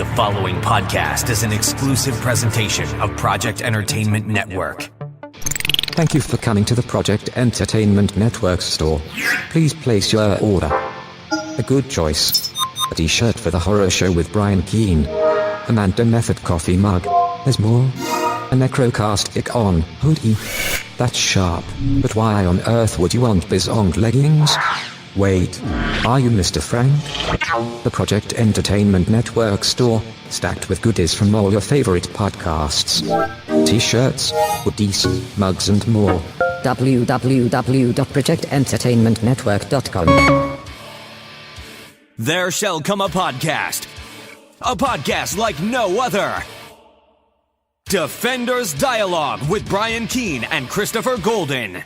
The following podcast is an exclusive presentation of Project Entertainment Network. Thank you for coming to the Project Entertainment Network store. Please place your order. A good choice. A t-shirt for the horror show with Brian Keene. A Manta Method coffee mug. There's more. A Necrocast on hoodie. That's sharp. But why on earth would you want Bizong leggings? Wait. Are you Mr. Frank? The Project Entertainment Network store, stacked with goodies from all your favorite podcasts. T-shirts, hoodies, mugs and more. www.projectentertainmentnetwork.com. There shall come a podcast like no other. Defenders Dialogue with Brian Keene and Christopher Golden.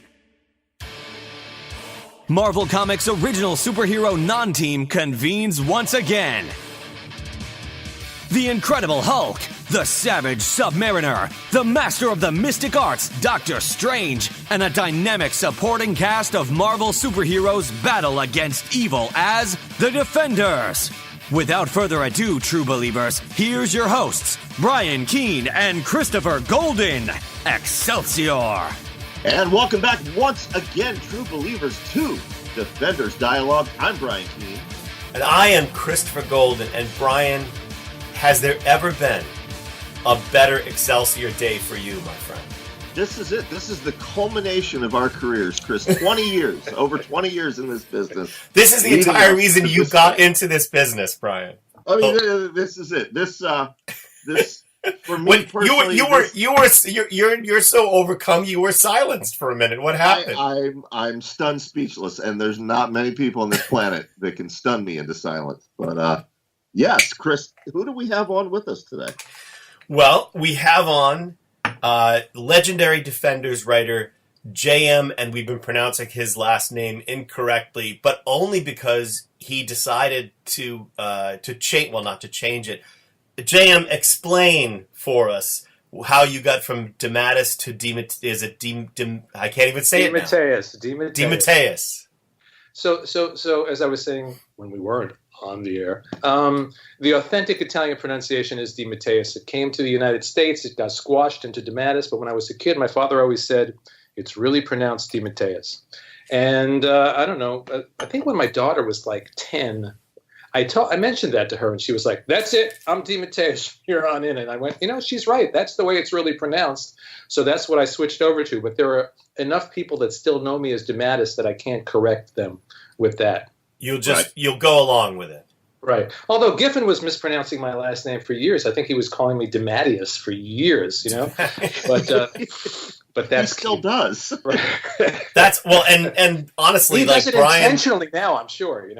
Marvel Comics' original superhero non-team convenes once again. The Incredible Hulk, the Savage Submariner, the Master of the Mystic Arts, Doctor Strange, and a dynamic supporting cast of Marvel superheroes battle against evil as the Defenders. Without further ado, true believers, here's your hosts, Brian Keene and Christopher Golden. Excelsior! And welcome back once again, true believers, to Defenders Dialogue. I'm Brian Keene. And I am Christopher Golden. And Brian, has there ever been a better Excelsior day for you, my friend? This is it. This is the culmination of our careers, Chris. 20 years, over 20 years in this business. This is the entire reason you got into this business, Brian. I mean, this is it. This for me personally, you're so overcome. You were silenced for a minute. What happened? I'm stunned, speechless, and there's not many people on this planet that can stun me into silence. But yes, Chris, who do we have on with us today? Well, we have on legendary Defenders writer JM, and we've been pronouncing his last name incorrectly, but only because he decided to change. Well, not to change it. JM, explain for us how you got from DeMatteis to I can't even say DeMatteis. it now. DeMatteis. So as I was saying when we weren't on the air, the authentic Italian pronunciation is DeMatteis. It came to the United States. It got squashed into DeMatteis. But when I was a kid, my father always said it's really pronounced DeMatteis. And I don't know. I think when my daughter was like 10. I mentioned that to her, and she was like, "That's it. I'm DeMatteis from here on in." And I went, she's right. That's the way it's really pronounced. So that's what I switched over to. But there are enough people that still know me as DeMatteis that I can't correct them with that. You'll go along with it. Right. Although Giffen was mispronouncing my last name for years. I think he was calling me DeMatteis for years, But that's he still does. Right. That's and honestly, he does like it Brian, intentionally now, I'm sure.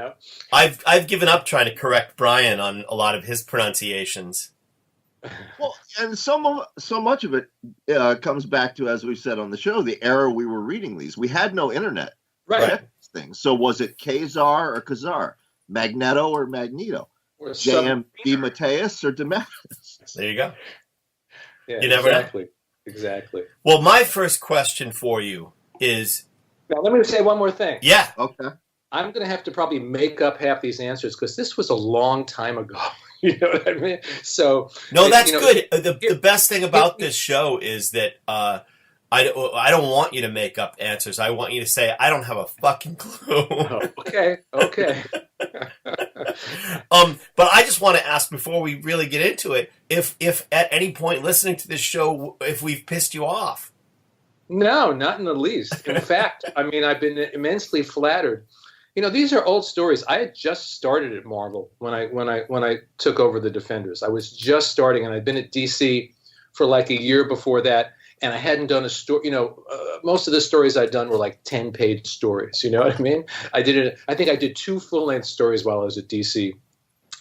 I've given up trying to correct Brian on a lot of his pronunciations. Well, and so much of it comes back to, as we said on the show, the era we were reading these. We had no internet. Right. Things. So was it Kazar or Kazar, Magneto or Magneto, JM DeMatteis or DeMatteis? There you go. Yeah, you never know. Exactly. Well, my first question for you is... Now, let me say one more thing. Yeah. Okay. I'm going to have to probably make up half these answers because this was a long time ago. You know what I mean? So... No, that's good. The best thing about this show is that I don't want you to make up answers. I want you to say, I don't have a fucking clue. Oh, okay. But I just want to ask before we really get into it, if at any point listening to this show, if we've pissed you off. No, not in the least. In fact, I've been immensely flattered. These are old stories. I had just started at Marvel when I took over the Defenders. I was just starting, and I'd been at DC for like a year before that. And I hadn't done a story, most of the stories I'd done were like 10-page stories. You know what I mean? I think I did 2 full-length stories while I was at DC,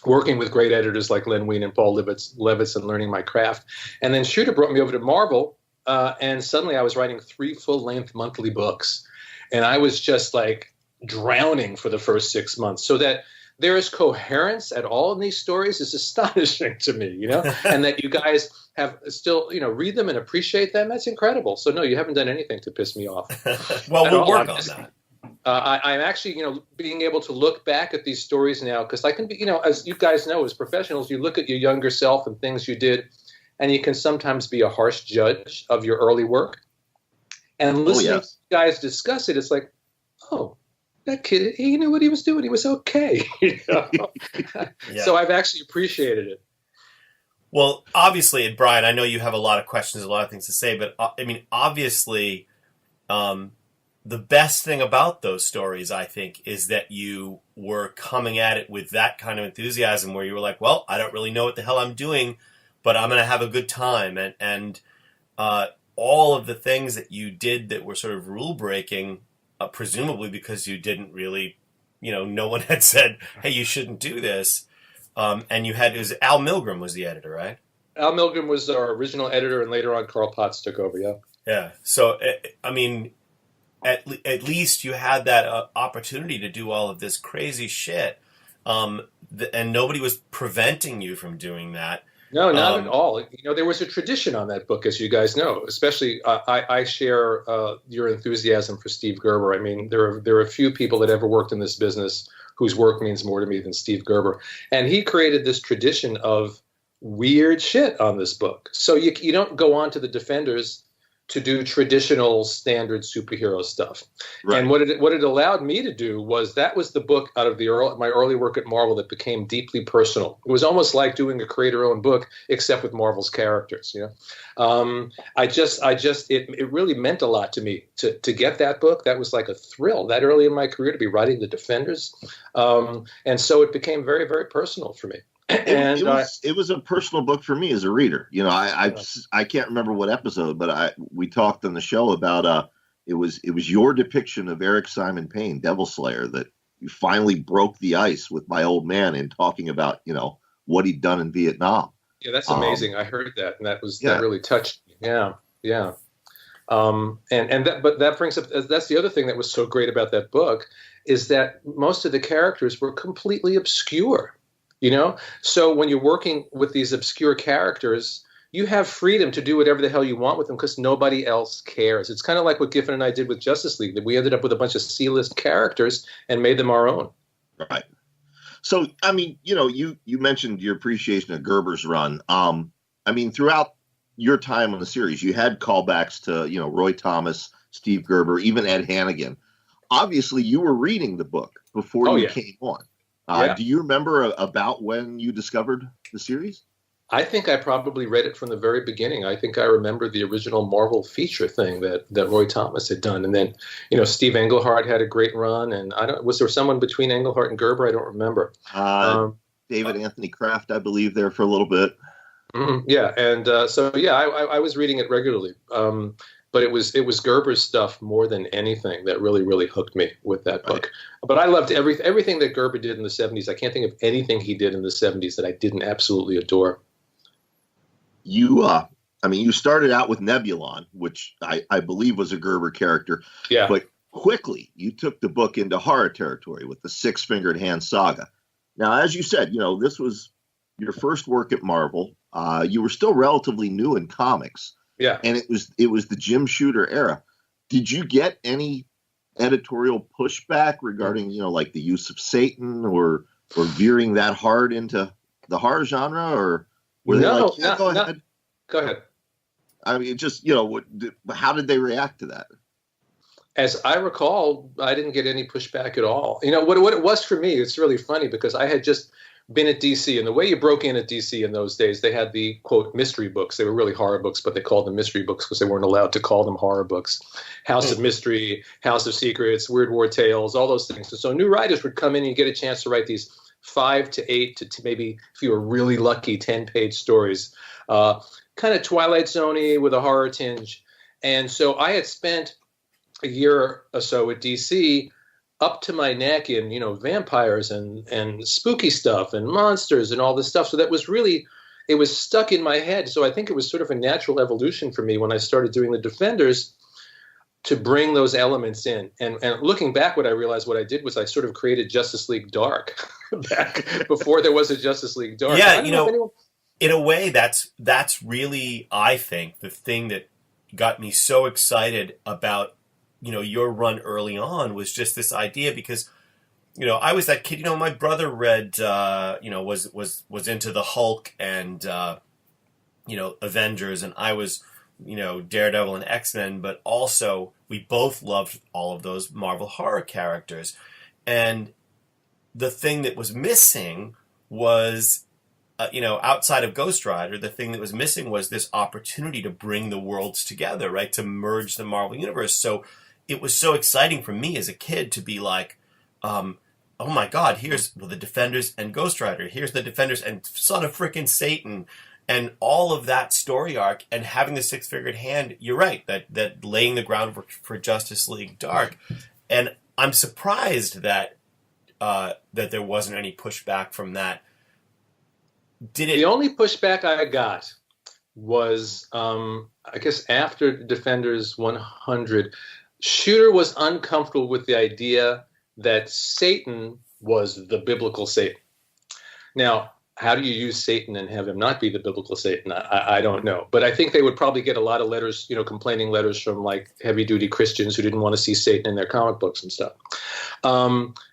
working with great editors like Len Wein and Paul Levitz and learning my craft. And then Shooter brought me over to Marvel, and suddenly I was writing 3 full-length monthly books. And I was just like drowning for the first 6 months. So that there is coherence at all in these stories is astonishing to me, and that you guys have still, read them and appreciate them. That's incredible. So no, you haven't done anything to piss me off. Well, we'll work on that. I'm actually, being able to look back at these stories now, because I can be, as you guys know, as professionals, you look at your younger self and things you did, and you can sometimes be a harsh judge of your early work. And listening to you guys discuss it, it's like, oh, that kid, he knew what he was doing. He was okay. So I've actually appreciated it. Well, obviously, Brian, I know you have a lot of questions, a lot of things to say, but obviously, the best thing about those stories, I think, is that you were coming at it with that kind of enthusiasm where you were like, well, I don't really know what the hell I'm doing, but I'm going to have a good time. And all of the things that you did that were sort of rule-breaking, presumably because you didn't really, no one had said, hey, you shouldn't do this. And it was Al Milgrom was the editor, right? Al Milgrom was our original editor, and later on Carl Potts took over, yeah. Yeah, so, at least you had that opportunity to do all of this crazy shit, and nobody was preventing you from doing that. No, not at all. There was a tradition on that book, as you guys know. Especially, I share your enthusiasm for Steve Gerber. I mean, there are a few people that ever worked in this business whose work means more to me than Steve Gerber, and he created this tradition of weird shit on this book. So you don't go on to the Defenders to do traditional standard superhero stuff. Right. And what it allowed me to do was that was the book out of my early work at Marvel that became deeply personal. It was almost like doing a creator-owned book, except with Marvel's characters. It really meant a lot to me to get that book. That was like a thrill that early in my career to be writing the Defenders. And so it became very, very personal for me. And it was a personal book for me as a reader. I can't remember what episode, but we talked on the show about it was your depiction of Eric Simon Payne, Devil Slayer, that you finally broke the ice with my old man in talking about what he'd done in Vietnam. Yeah, that's amazing. I heard that, and that really touched me. Yeah. But that brings up, that's the other thing that was so great about that book, is that most of the characters were completely obscure. So when you're working with these obscure characters, you have freedom to do whatever the hell you want with them because nobody else cares. It's kind of like what Giffen and I did with Justice League, that we ended up with a bunch of C-list characters and made them our own. Right. So, you mentioned your appreciation of Gerber's run. Throughout your time on the series, you had callbacks to, Roy Thomas, Steve Gerber, even Ed Hannigan. Obviously, you were reading the book before you came on. Do you remember about when you discovered the series? I think I probably read it from the very beginning. I think I remember the original Marvel feature thing that Roy Thomas had done. And then, Steve Englehart had a great run. And was there someone between Englehart and Gerber? I don't remember. David Anthony Kraft, I believe, there for a little bit. Yeah. And I was reading it regularly. But it was Gerber's stuff more than anything that really, really hooked me with that book. But I loved everything that Gerber did in the 70s. I can't think of anything he did in the 70s that I didn't absolutely adore. You started out with Nebulon, which I believe was a Gerber character. Yeah. But quickly, you took the book into horror territory with the Six-Fingered Hand saga. Now, as you said, this was your first work at Marvel. You were still relatively new in comics. Yeah. And it was the Jim Shooter era. Did you get any editorial pushback regarding, like the use of Satan or veering that hard into the horror genre, or were they go ahead? Go ahead. How did they react to that? As I recall, I didn't get any pushback at all. What it was for me, it's really funny because I had just been at DC, and the way you broke in at DC in those days, they had the, quote, mystery books. They were really horror books, but they called them mystery books because they weren't allowed to call them horror books. House of Mystery, House of Secrets, Weird War Tales, all those things. So new writers would come in and you get a chance to write these 5 to 8 to maybe, if you were really lucky, 10-page stories, kind of Twilight Zone-y with a horror tinge. And so I had spent a year or so at DC up to my neck in, vampires and spooky stuff and monsters and all this stuff. So that was really, it was stuck in my head. So I think it was sort of a natural evolution for me when I started doing the Defenders to bring those elements in. And looking back, what I realized what I did was I sort of created Justice League Dark back before there was a Justice League Dark. Yeah, in a way, that's really, I think, the thing that got me so excited about your run early on was just this idea because, I was that kid, my brother read, was into the Hulk and, Avengers, and I was, Daredevil and X-Men, but also we both loved all of those Marvel horror characters. And the thing that was missing was, outside of Ghost Rider, the thing that was missing was this opportunity to bring the worlds together, right? To merge the Marvel Universe. So it was so exciting for me as a kid to be like, oh my God, here's the Defenders and Ghost Rider. Here's the Defenders and Son of Frickin' Satan. And all of that story arc and having the Six-Fingered Hand, you're right, that laying the groundwork for Justice League Dark. And I'm surprised that there wasn't any pushback from that. The only pushback I got was, I guess, after Defenders 100, Shooter was uncomfortable with the idea that Satan was the biblical Satan. Now, how do you use Satan and have him not be the biblical Satan? I don't know. But I think they would probably get a lot of letters, complaining letters from like heavy-duty Christians who didn't want to see Satan in their comic books and stuff.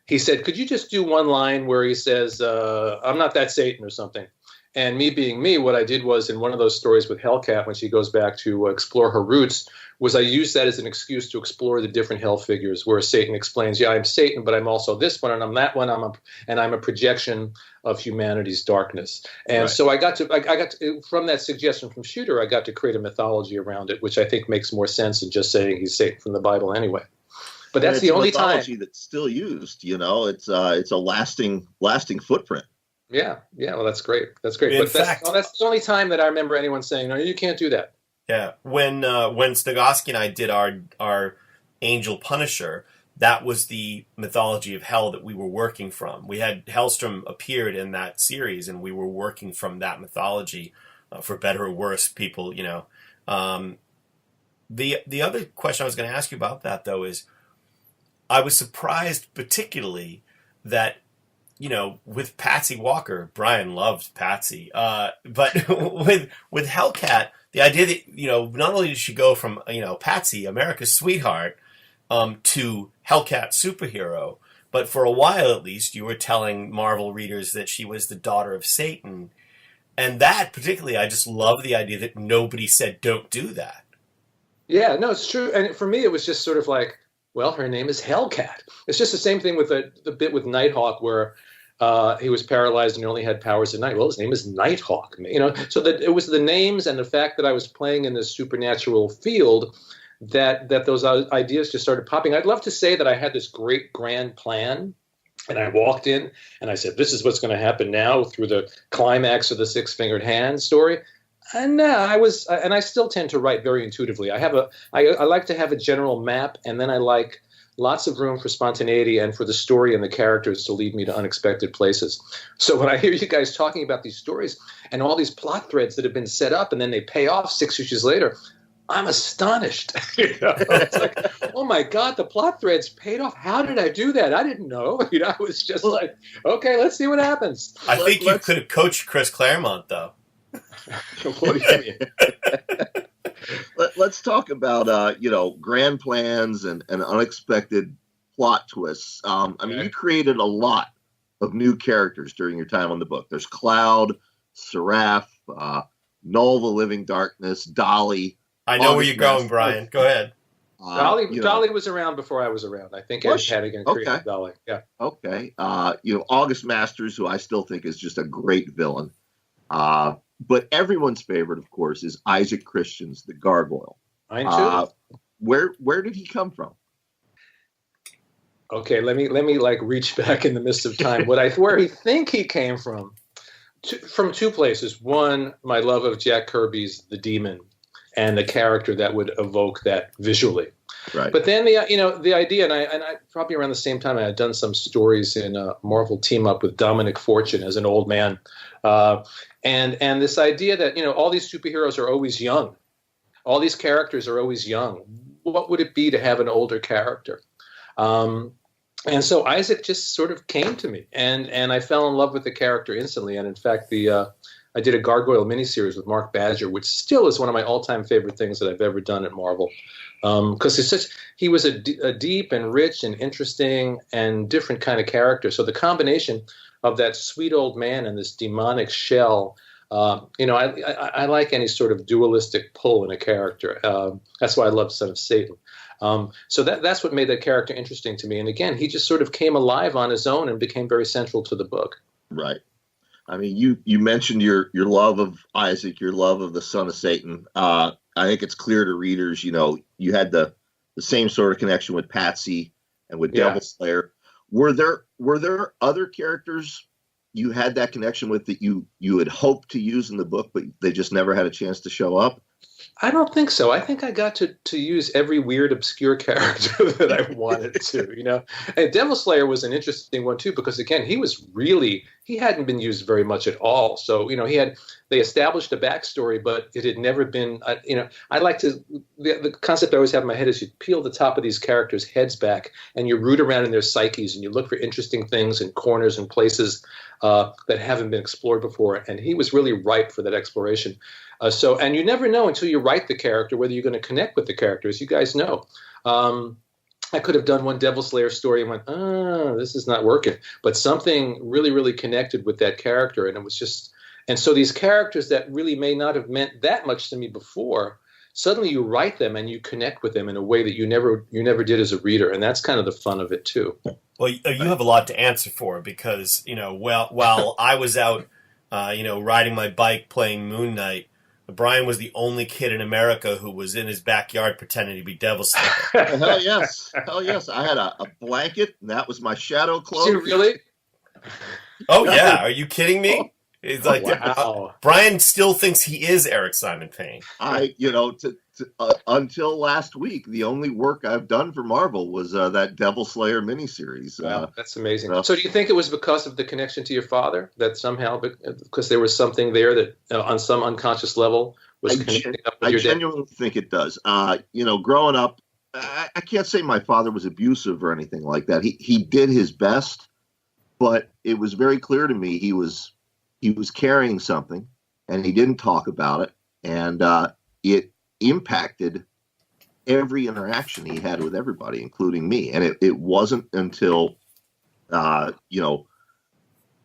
He said, could you just do one line where he says, I'm not that Satan or something? And me being me, what I did was in one of those stories with Hellcat, when she goes back to explore her roots, was I used that as an excuse to explore the different hell figures where Satan explains, yeah, I'm Satan, but I'm also this one and I'm that one. I'm a projection of humanity's darkness. And so I got to, from that suggestion from Shooter, I got to create a mythology around it, which I think makes more sense than just saying he's Satan from the Bible anyway. But that's the only time. That's still used, it's a lasting footprint. Yeah. Well, that's great. That's great. But that's the only time that I remember anyone saying, no, you can't do that. Yeah. When Stogowski and I did our Angel Punisher, that was the mythology of hell that we were working from. We had Hellstrom appeared in that series, and we were working from that mythology, for better or worse, people, The other question I was going to ask you about that, though, is I was surprised particularly that, with Patsy Walker, Brian loved Patsy, but with Hellcat, the idea that, not only did she go from, Patsy, America's sweetheart, to Hellcat superhero, but for a while at least, you were telling Marvel readers that she was the daughter of Satan. And that particularly, I just love the idea that nobody said, don't do that. Yeah, no, it's true. And for me, it was just sort of like, well, her name is Hellcat. It's just the same thing with the bit with Nighthawk where he was paralyzed and only had powers at night. Well, his name is Nighthawk. So that it was the names and the fact that I was playing in this supernatural field that those ideas just started popping. I'd love to say that I had this great grand plan, and I walked in and I said, this is what's going to happen now through the climax of the Six-Fingered Hand story. And I still tend to write very intuitively. I like to have a general map, and then I like lots of room for spontaneity and for the story and the characters to lead me to unexpected places. So when I hear you guys talking about these stories and all these plot threads that have been set up and then they pay off 6 issues later, I'm astonished. It's like, oh my God, the plot threads paid off. How did I do that? I didn't know. I was just like, okay, let's see what happens. I think you could have coached Chris Claremont, though. What do you mean? Let's talk about grand plans and unexpected plot twists. You created a lot of new characters during your time on the book. There's Cloud, Seraph, Null the Living Darkness, Dolly. I know where you're going, Brian. Go ahead. Dolly was around before I was around. I think Ed Hannigan created Dolly. Yeah. Okay. August Masters, who I still think is just a great villain. But everyone's favorite, of course, is Isaac Christian's The Gargoyle. Mine too. Where did he come from? Okay, let me like reach back in the mist of time. Where I think he came from two places. One, my love of Jack Kirby's The Demon and the character that would evoke that visually. Right. But then the idea, and I probably around the same time I had done some stories in a Marvel team up with Dominic Fortune as an old man, and this idea that all these superheroes are always young, all these characters are always young. What would it be to have an older character? And so Isaac just sort of came to me, and I fell in love with the character instantly. And in fact, the I did a Gargoyle miniseries with Mark Badger, which still is one of my all-time favorite things that I've ever done at Marvel. Because he was a deep and rich and interesting and different kind of character. So the combination of that sweet old man and this demonic shell, I like any sort of dualistic pull in a character. That's why I love Son of Satan. So that's what made that character interesting to me. And again, he just sort of came alive on his own and became very central to the book. Right. I mean, you mentioned your love of Isaac, your love of the Son of Satan. I think it's clear to readers, you had the same sort of connection with Patsy and with Devil Slayer. Were there other characters you had that connection with that you had hoped to use in the book, but they just never had a chance to show up? I don't think so. I think I got to use every weird, obscure character that I wanted to, And Devil Slayer was an interesting one, too, because, again, he hadn't been used very much at all. So, they established a backstory, but it had never been, I like to, the concept I always have in my head is you peel the top of these characters' heads back and you root around in their psyches and you look for interesting things and corners and places that haven't been explored before. And he was really ripe for that exploration. And you never know until you write the character whether you're going to connect with the character, as you guys know. I could have done one Devil Slayer story and went, this is not working. But something really, really connected with that character. And it was just, and so these characters that really may not have meant that much to me before, suddenly you write them and you connect with them in a way that you never did as a reader. And that's kind of the fun of it, too. Well, you have a lot to answer for because, while I was out, riding my bike playing Moon Knight, Brian was the only kid in America who was in his backyard pretending to be Devil Slayer. Hell yes. I had a blanket, and that was my shadow cloak. Did you really? Oh, yeah. Are you kidding me? It's like, wow. Brian still thinks he is Eric Simon Payne. Until last week, the only work I've done for Marvel was that Devil Slayer miniseries. Wow, that's amazing. So do you think it was because of the connection to your father that somehow, because there was something there that on some unconscious level was connecting up with your dad? I genuinely think it does. Growing up, I can't say my father was abusive or anything like that. He did his best, but it was very clear to me he was carrying something, and he didn't talk about it, and it impacted every interaction he had with everybody, including me. And it wasn't until,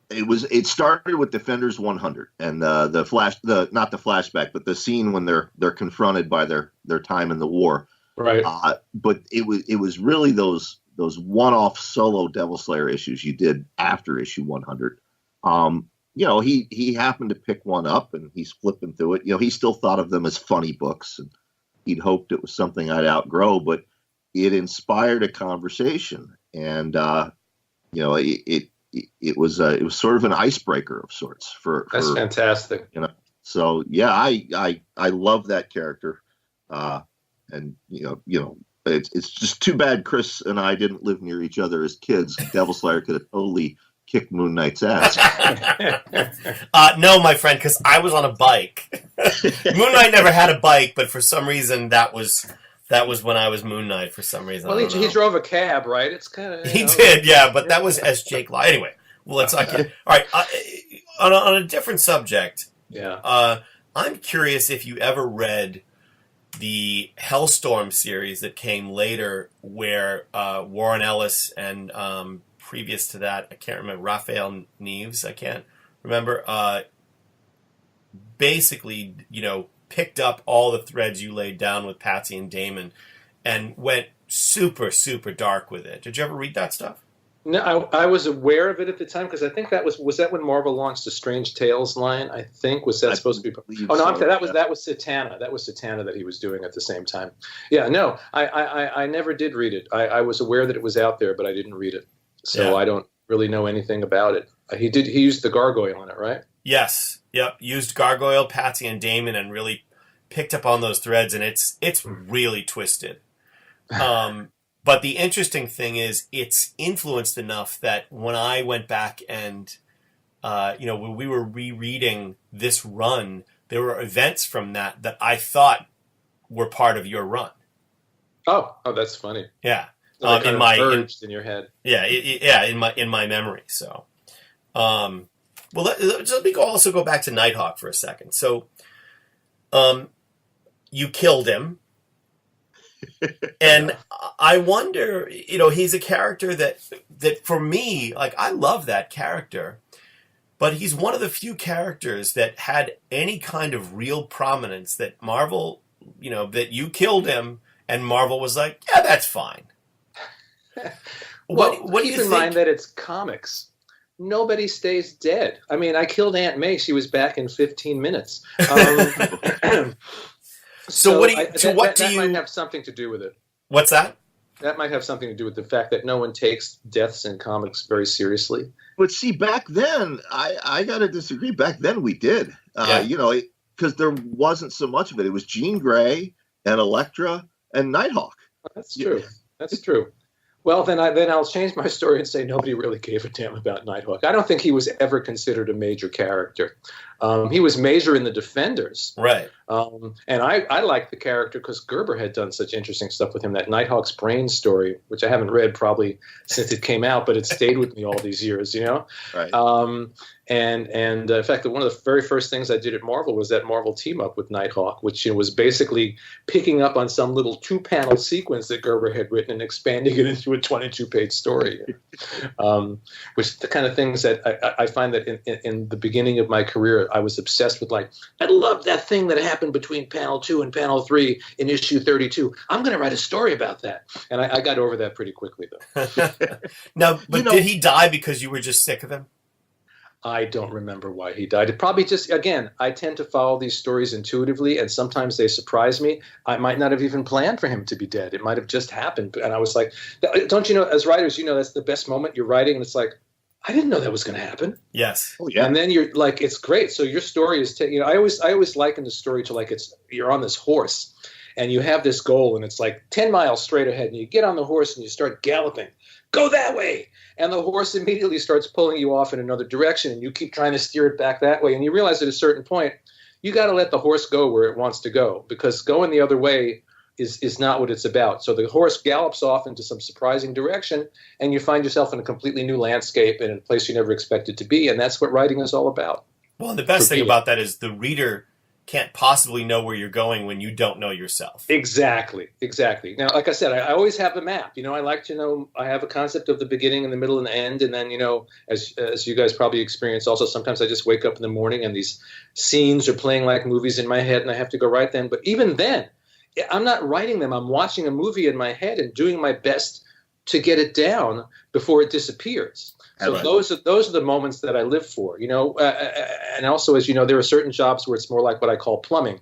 it started with Defenders 100 and not the flashback, but the scene when they're confronted by their time in the war. Right. But it was really those one-off solo Devil Slayer issues you did after issue 100. He happened to pick one up and he's flipping through it. He still thought of them as funny books and he'd hoped it was something I'd outgrow, but it inspired a conversation. And, it was sort of an icebreaker of sorts for that's fantastic. So yeah, I love that character. And it's just too bad Chris and I didn't live near each other as kids. Devil Slayer could have totally kicked Moon Knight's ass. No, my friend, because I was on a bike. Moon Knight never had a bike, but for some reason that was when I was Moon Knight. For some reason, well, he drove a cab, right? It's kind of he did, yeah, but that was as Jake Law. Anyway, well, let's not get all right. On a different subject, yeah. I'm curious if you ever read the Hellstorm series that came later, where Warren Ellis and previous to that, I can't remember, Raphael Neves, I can't remember, basically, picked up all the threads you laid down with Patsy and Damon and went super, super dark with it. Did you ever read that stuff? No, I was aware of it at the time because I think that was that when Marvel launched the Strange Tales line. I think was that supposed to be? Oh no, so, that was Satana. That was Satana that he was doing at the same time. Yeah, no, I never did read it. I was aware that it was out there, but I didn't read it, so I don't really know anything about it. He used the gargoyle in it, right? Yes. Yep. Used Gargoyle, Patsy, and Damon, and really picked up on those threads, and it's really twisted. But the interesting thing is, it's influenced enough that when I went back and, when we were rereading this run, there were events from that I thought were part of your run. Oh, that's funny. Yeah, so in your head. Yeah, in my memory. So, Well, let me also go back to Nighthawk for a second. So, you killed him. And I wonder, he's a character that for me, like, I love that character, but he's one of the few characters that had any kind of real prominence that Marvel, that you killed him and Marvel was like, yeah, that's fine. Well, what do keep you in think? mind that it's comics. Nobody stays dead. I mean, I killed Aunt May. She was back in 15 minutes. So what do you? That might have something to do with it. What's that? That might have something to do with the fact that no one takes deaths in comics very seriously. But see, back then, I got to disagree. Back then, we did. Because there wasn't so much of it. It was Jean Grey and Elektra and Nighthawk. That's true. That's true. Well, then I'll change my story and say nobody really gave a damn about Nighthawk. I don't think he was ever considered a major character. He was major in the Defenders. Right. And I liked the character because Gerber had done such interesting stuff with him. That Nighthawk's Brain story, which I haven't read probably since it came out, but it stayed with me all these years, Right. And in fact, one of the very first things I did at Marvel was that Marvel team up with Nighthawk, which was basically picking up on some little 2-panel sequence that Gerber had written and expanding it into a 22-page story. Which the kind of things that I find that in the beginning of my career, I was obsessed with. Like, I love that thing that happened between panel 2 and panel 3 in issue 32. I'm going to write a story about that. And I got over that pretty quickly, though. No, but did he die because you were just sick of him? I don't remember why he died. It probably just, again, I tend to follow these stories intuitively, and sometimes they surprise me. I might not have even planned for him to be dead. It might have just happened. And I was like, don't you know, as writers, that's the best moment you're writing, and it's like, I didn't know that was going to happen. Yes. Oh, yeah. And then you're like, it's great. So your story is, I always liken the story to like you're on this horse, and you have this goal, and it's like 10 miles straight ahead, and you get on the horse and you start galloping. Go that way. And the horse immediately starts pulling you off in another direction, and you keep trying to steer it back that way. And you realize at a certain point, you got to let the horse go where it wants to go, because going the other way is not what it's about. So the horse gallops off into some surprising direction, and you find yourself in a completely new landscape and in a place you never expected to be. And that's what writing is all about. Well, and the best thing about that is the reader can't possibly know where you're going when you don't know yourself. Exactly. Now, like I said, I always have a map. I like to know I have a concept of the beginning and the middle and the end. And then, as you guys probably experience also, sometimes I just wake up in the morning and these scenes are playing like movies in my head and I have to go write them. But even then, I'm not writing them. I'm watching a movie in my head and doing my best to get it down before it disappears. So those are the moments that I live for, and also, as you know, there are certain jobs where it's more like what I call plumbing,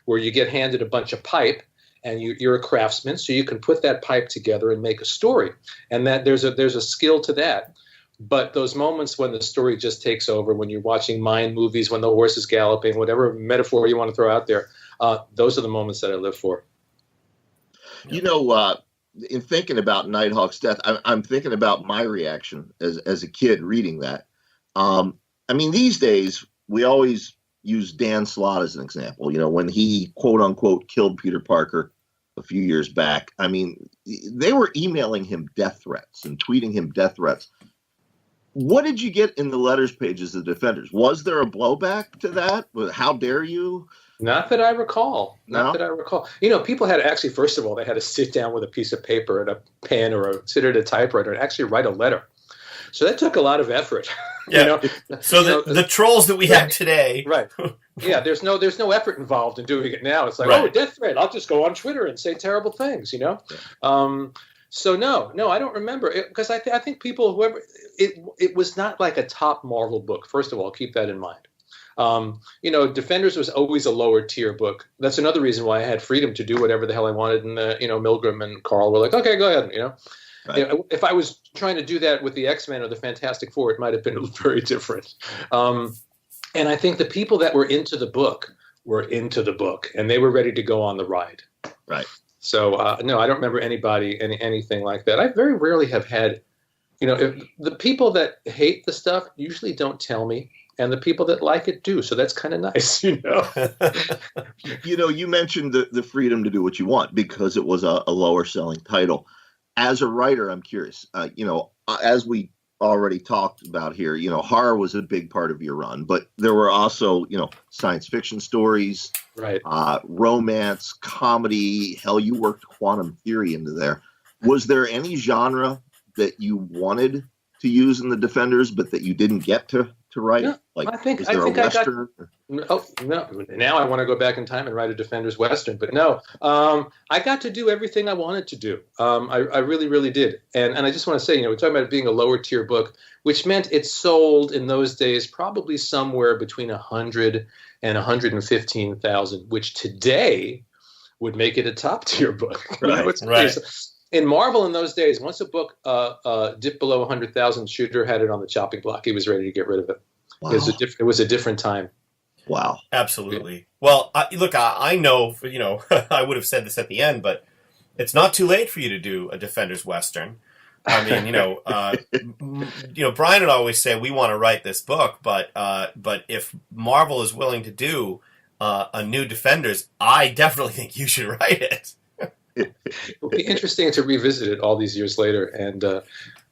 where you get handed a bunch of pipe and you're a craftsman, so you can put that pipe together and make a story. And that there's a skill to that. But those moments when the story just takes over, when you're watching mind movies, when the horse is galloping, whatever metaphor you want to throw out there, those are the moments that I live for. In thinking about Nighthawk's death, I'm thinking about my reaction as a kid reading that. These days, we always use Dan Slott as an example. When he, quote unquote, killed Peter Parker a few years back, they were emailing him death threats and tweeting him death threats. What did you get in the letters pages of the Defenders? Was there a blowback to that? How dare you? Not that I recall. No? People had actually, first of all, they had to sit down with a piece of paper and a pen or sit at a typewriter and actually write a letter. So that took a lot of effort. Yeah. The trolls that we have today. Right. Yeah. There's no effort involved in doing it now. It's like, right. Oh, death threat. I'll just go on Twitter and say terrible things, Yeah. So no, I don't remember it, because I think people, it was not like a top Marvel book. First of all, keep that in mind. Defenders was always a lower tier book. That's another reason why I had freedom to do whatever the hell I wanted. And, Milgram and Carl were like, okay, go ahead. Right. If I was trying to do that with the X-Men or the Fantastic Four, it might have been very different. And I think the people that were into the book and they were ready to go on the ride. Right. So, no, I don't remember anything like that. I very rarely have had, if the people that hate the stuff usually don't tell me. And the people that like it do. So that's kind of nice, You mentioned the freedom to do what you want because it was a lower selling title. As a writer, I'm curious, as we already talked about here, horror was a big part of your run, but there were also, science fiction stories, Right. Romance, comedy. Hell, you worked quantum theory into there. Was there any genre that you wanted to use in the Defenders, but that you didn't get to write? No, like, I think is there a Western? Oh no! Now I want to go back in time and write a Defenders Western, but no. I got to do everything I wanted to do. I really, really did. And I just want to say, we're talking about it being a lower tier book, which meant it sold in those days probably somewhere between 100 and 115,000, which today would make it a top tier book. Right. In Marvel in those days, once a book dipped below 100,000, Shooter had it on the chopping block. He was ready to get rid of it. Wow. It was a different time. Wow. Absolutely. Well, look, I know, I would have said this at the end, but it's not too late for you to do a Defenders Western. I mean, Brian would always say, we want to write this book, but if Marvel is willing to do a new Defenders, I definitely think you should write it. It'll be interesting to revisit it all these years later, and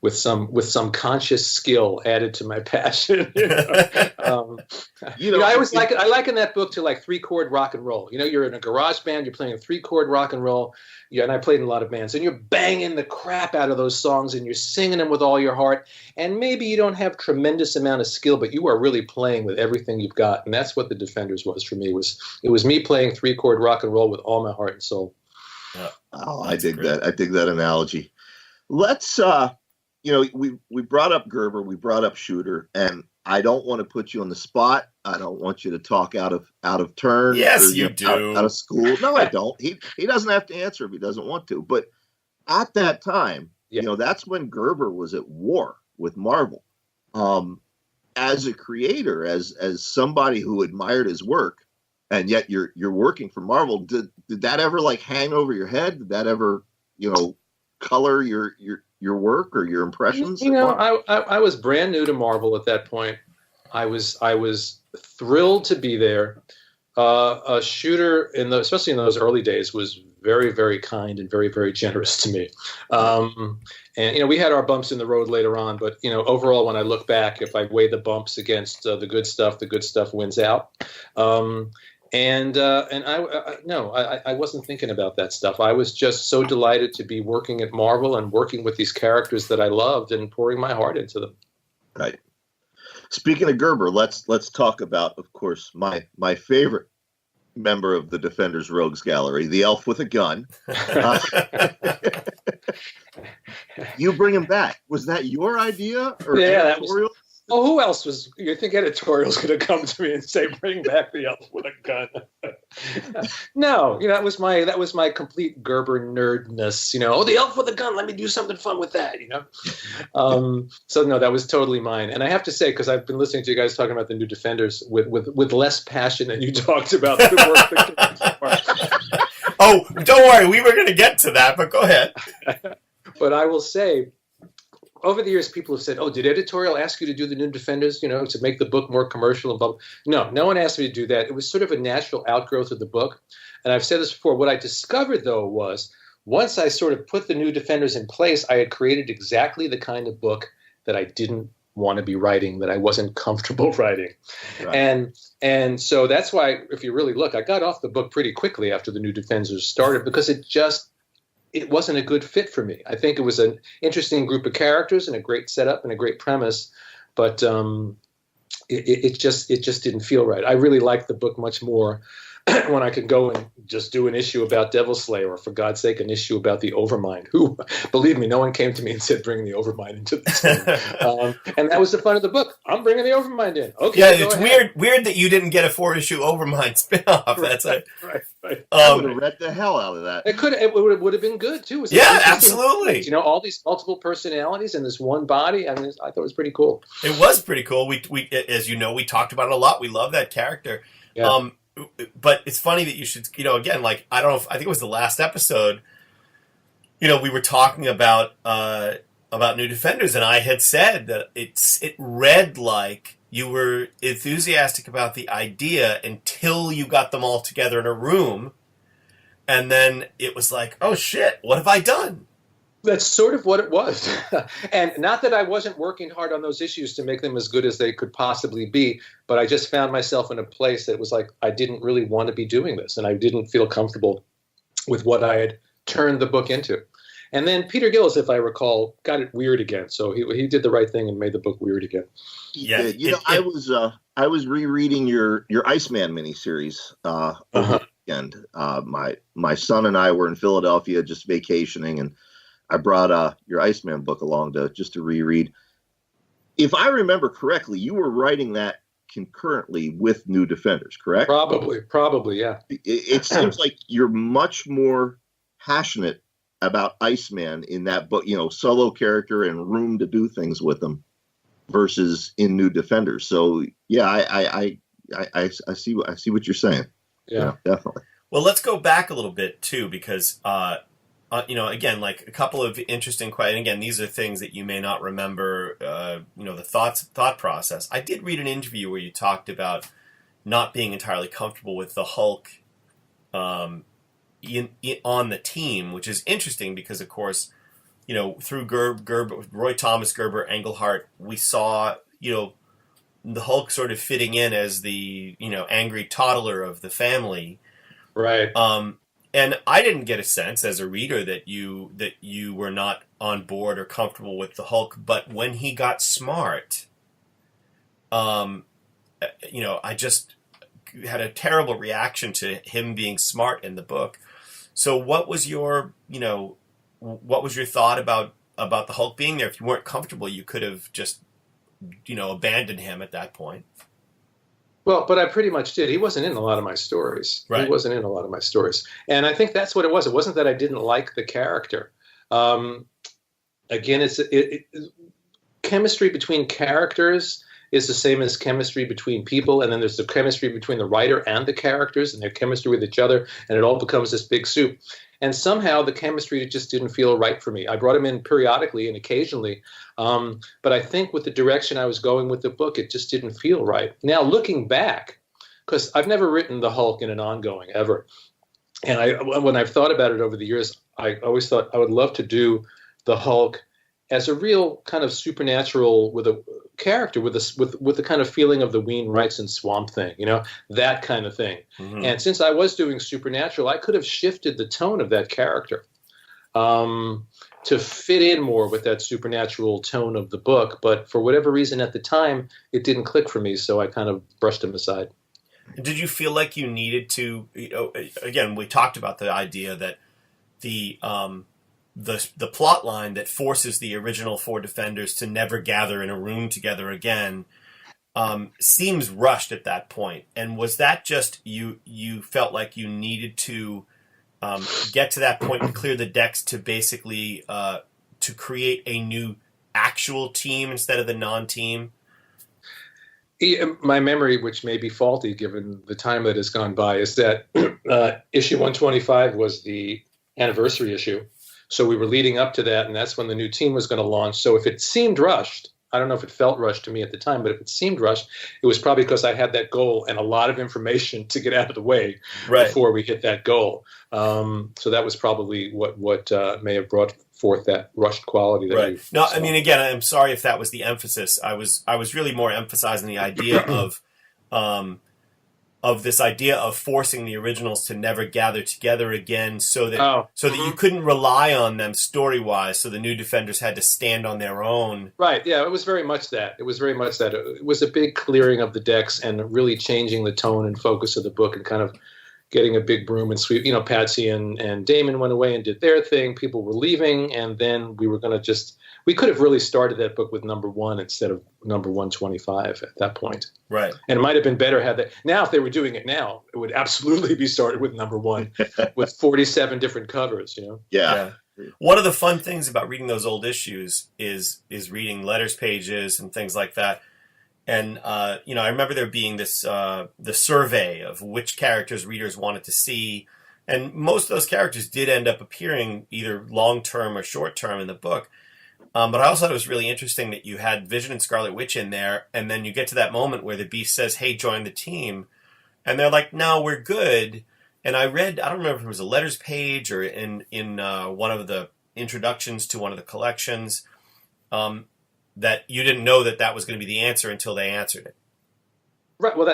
with some conscious skill added to my passion. I always I liken that book to like 3-chord rock and roll. You're in a garage band, you're playing a 3-chord rock and roll. Yeah, and I played in a lot of bands, and you're banging the crap out of those songs, and you're singing them with all your heart. And maybe you don't have tremendous amount of skill, but you are really playing with everything you've got. And that's what the Defenders was for me. It was me playing 3-chord rock and roll with all my heart and soul. Yeah. Oh, I dig that. I dig that analogy. Let's, we brought up Gerber, we brought up Shooter, and I don't want to put you on the spot. I don't want you to talk out of turn. Yes, you do. Out of school. No, I don't. He doesn't have to answer if he doesn't want to. But at that time, that's when Gerber was at war with Marvel. As a creator, as somebody who admired his work, and yet you're working for Marvel. Did that ever hang over your head? Did that ever color your work or your impressions? I was brand new to Marvel at that point. I was thrilled to be there. A Shooter especially in those early days was very, very kind and very, very generous to me. And we had our bumps in the road later on, but overall, when I look back, if I weigh the bumps against the good stuff wins out. I wasn't thinking about that stuff. I was just so delighted to be working at Marvel and working with these characters that I loved and pouring my heart into them. Right. Speaking of Gerber, let's talk about, of course, my favorite member of the Defenders Rogues Gallery, the elf with a gun. You bring him back. Was that your idea? Or that was. Oh, who else was? You think editorial's going to come to me and say, "Bring back the elf with a gun"? No, that was my complete Gerber nerdness. The elf with a gun. Let me do something fun with that. So no, that was totally mine. And I have to say, because I've been listening to you guys talking about the new Defenders with less passion than you talked about the work that Oh, don't worry, we were going to get to that, but go ahead. But I will say, over the years, people have said, "Oh, did editorial ask you to do the new Defenders, to make the book more commercial and blah, blah?" No one asked me to do that. It was sort of a natural outgrowth of the book. And I've said this before. What I discovered, though, was once I sort of put the new Defenders in place, I had created exactly the kind of book that I didn't want to be writing, that I wasn't comfortable writing. Right. And so that's why, if you really look, I got off the book pretty quickly after the new Defenders started, because it wasn't a good fit for me. I think it was an interesting group of characters and a great setup and a great premise, but it just didn't feel right. I really liked the book much more when I could go and just do an issue about Devil Slayer, or for God's sake, an issue about the Overmind, who, believe me, no one came to me and said, "Bring the Overmind into the team." And that was the fun of the book. I'm bringing the Overmind in. Okay. Yeah, it's weird that you didn't get a 4-issue Overmind spinoff. That's right. I would have read the hell out of that. It would have been good too. Yeah, absolutely. All these multiple personalities in this one body. I mean, I thought it was pretty cool. It was pretty cool. We as you know, we talked about it a lot. We love that character. Yeah. But it's funny that you should, again, I don't know I think it was the last episode, we were talking about New Defenders, and I had said that it read like you were enthusiastic about the idea until you got them all together in a room, and then it was like, oh shit, what have I done? That's sort of what it was. And not that I wasn't working hard on those issues to make them as good as they could possibly be, but I just found myself in a place that was like, I didn't really want to be doing this, and I didn't feel comfortable with what I had turned the book into. And then Peter Gillis, if I recall, got it weird again. So he did the right thing and made the book weird again. Yeah, I was rereading your Iceman miniseries over the weekend. My son and I were in Philadelphia just vacationing, and I brought your Iceman book along to reread. If I remember correctly, you were writing that concurrently with New Defenders, correct? Probably, yeah. It seems like you're much more passionate about Iceman in that book, solo character and room to do things with him, versus in New Defenders. So yeah, I see what you're saying. Yeah, definitely. Well, let's go back a little bit too, because again, like a couple of interesting questions. Again, these are things that you may not remember. The thought process. I did read an interview where you talked about not being entirely comfortable with the Hulk on the team, which is interesting because, of course, through Roy Thomas, Gerber, Englehart, we saw the Hulk sort of fitting in as the angry toddler of the family, right? And I didn't get a sense as a reader that you were not on board or comfortable with the Hulk. But when he got smart, I just had a terrible reaction to him being smart in the book. So what was your thought about the Hulk being there? If you weren't comfortable, you could have just, abandoned him at that point. Well, but I pretty much did. He wasn't in a lot of my stories. Right. He wasn't in a lot of my stories. And I think that's what it was. It wasn't that I didn't like the character. Again, chemistry between characters is the same as chemistry between people. And then there's the chemistry between the writer and the characters, and their chemistry with each other. And it all becomes this big soup. And somehow the chemistry just didn't feel right for me. I brought him in periodically and occasionally. But I think with the direction I was going with the book, it just didn't feel right. Now, looking back, because I've never written the Hulk in an ongoing ever. And when I've thought about it over the years, I always thought I would love to do the Hulk as a real kind of supernatural with a character with the kind of feeling of the Ween Wrights and Swamp Thing, that kind of thing. Mm-hmm. And since I was doing supernatural, I could have shifted the tone of that character to fit in more with that supernatural tone of the book. But for whatever reason at the time, it didn't click for me, so I kind of brushed him aside. Did you feel like you needed to, again, we talked about the idea that the plot line that forces the original four Defenders to never gather in a room together again seems rushed at that point. And was that just you felt like you needed to get to that point and clear the decks to basically to create a new actual team instead of the non-team? My memory, which may be faulty given the time that has gone by, is that issue 125 was the anniversary issue. So we were leading up to that, and that's when the new team was going to launch. So if it seemed rushed, I don't know if it felt rushed to me at the time, but if it seemed rushed, it was probably because I had that goal and a lot of information to get out of the way before we hit that goal. So that was probably what may have brought forth that rushed quality. No, I mean, again, I'm sorry if that was the emphasis. I was really more emphasizing the idea of this idea of forcing the originals to never gather together again, so that you couldn't rely on them story-wise. So the New Defenders had to stand on their own. Right. Yeah. It was very much that. It was a big clearing of the decks and really changing the tone and focus of the book and kind of getting a big broom and sweep. Patsy and Damon went away and did their thing. People were leaving, and then we were going to we could have really started that book with number 1 instead of number 125 at that point. Right. And it might have been better had they. Now, if they were doing it now, it would absolutely be started with number 1 with 47 different covers, Yeah. One of the fun things about reading those old issues is reading letters pages and things like that. And, I remember there being this, the survey of which characters readers wanted to see. And most of those characters did end up appearing either long-term or short-term in the book. But I also thought it was really interesting that you had Vision and Scarlet Witch in there, and then you get to that moment where the Beast says, "Hey, join the team." And they're like, "No, we're good." And I don't remember if it was a letters page or in one of the introductions to one of the collections, that you didn't know that was going to be the answer until they answered it. Right. Well,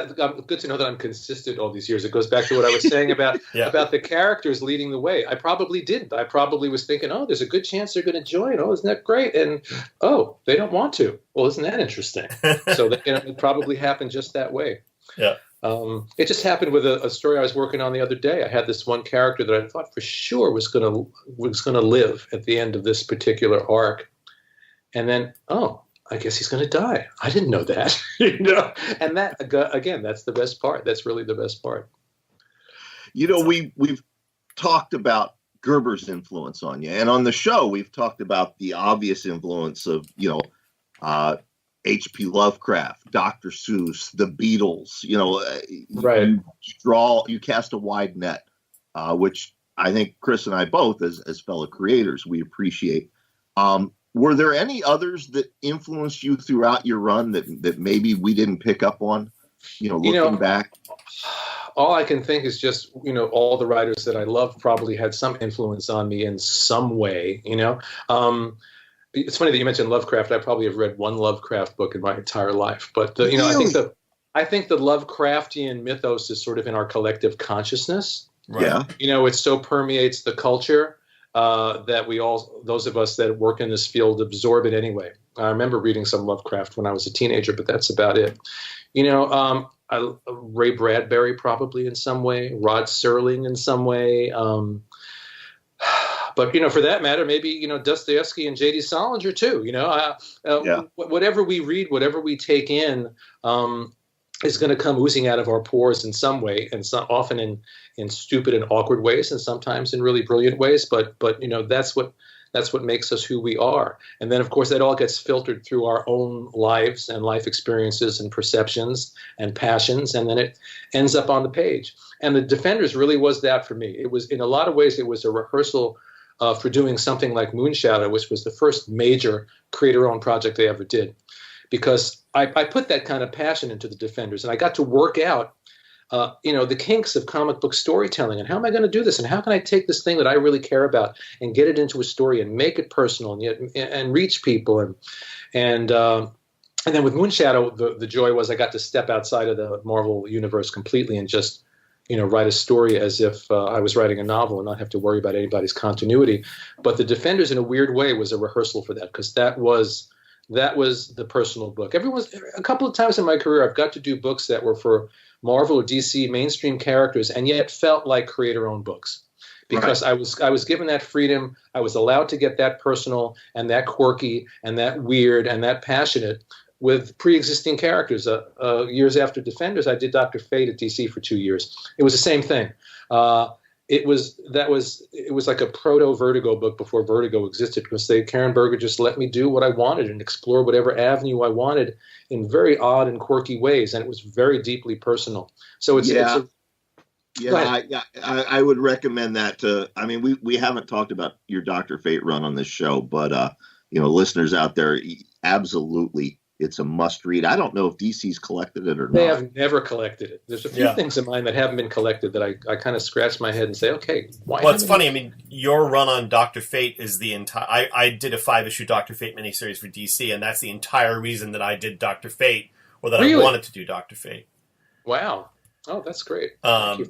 good to know that I'm consistent all these years. It goes back to what I was saying about about the characters leading the way. I probably didn't. I probably was thinking, oh, there's a good chance they're going to join. Oh, isn't that great? And oh, they don't want to. Well, isn't that interesting? So it probably happened just that way. Yeah. It just happened with a story I was working on the other day. I had this one character that I thought for sure was going to live at the end of this particular arc, and then I guess he's going to die. I didn't know that, And that again, that's the best part. That's really the best part. We've talked about Gerber's influence on you, and on the show we've talked about the obvious influence of H.P. Lovecraft, Dr. Seuss, the Beatles. Right. You cast a wide net, which I think Chris and I both, as fellow creators, we appreciate. Were there any others that influenced you throughout your run that maybe we didn't pick up on, looking back? All I can think is just, all the writers that I love probably had some influence on me in some way, It's funny that you mentioned Lovecraft. I probably have read one Lovecraft book in my entire life. But, Really? I think the Lovecraftian mythos is sort of in our collective consciousness. Right. Yeah. It so permeates the culture. That those of us that work in this field, absorb it anyway. I remember reading some Lovecraft when I was a teenager, but that's about it. Ray Bradbury probably in some way, Rod Serling in some way. But, for that matter, maybe, Dostoevsky and J.D. Salinger too. Whatever we read, whatever we take in, is going to come oozing out of our pores in some way, and often in stupid and awkward ways, and sometimes in really brilliant ways. But that's what makes us who we are. And then, of course, that all gets filtered through our own lives and life experiences and perceptions and passions, and then it ends up on the page. And the Defenders really was that for me. It was, in a lot of ways, it was a rehearsal for doing something like Moonshadow, which was the first major creator-owned project they ever did. Because I put that kind of passion into the Defenders, and I got to work out, the kinks of comic book storytelling, and how am I going to do this, and how can I take this thing that I really care about and get it into a story and make it personal and reach people, and then with Moonshadow, the joy was I got to step outside of the Marvel universe completely and just write a story as if I was writing a novel and not have to worry about anybody's continuity. But the Defenders, in a weird way, was a rehearsal for that, because that was the personal book. A couple of times in my career, I've got to do books that were for Marvel or DC mainstream characters, and yet felt like creator-owned books, because right. I was given that freedom. I was allowed to get that personal and that quirky and that weird and that passionate with pre-existing characters. Years after Defenders, I did Dr. Fate at DC for 2 years. It was the same thing. It was like a proto-Vertigo book before Vertigo existed, because Karen Berger just let me do what I wanted and explore whatever avenue I wanted in very odd and quirky ways, and it was very deeply personal. So I would recommend that to. I mean, we haven't talked about your Dr. Fate run on this show, but listeners out there, absolutely. It's a must read. I don't know if DC's collected it or not. They have never collected it. There's a few things in mine that haven't been collected that I kind of scratch my head and say, okay, why? Well, it's funny. I mean, your run on Dr. Fate is the entire. I did a 5-issue Dr. Fate miniseries for DC, and that's the entire reason that I did Dr. Fate, or that I wanted to do Dr. Fate. Wow. Oh, that's great. But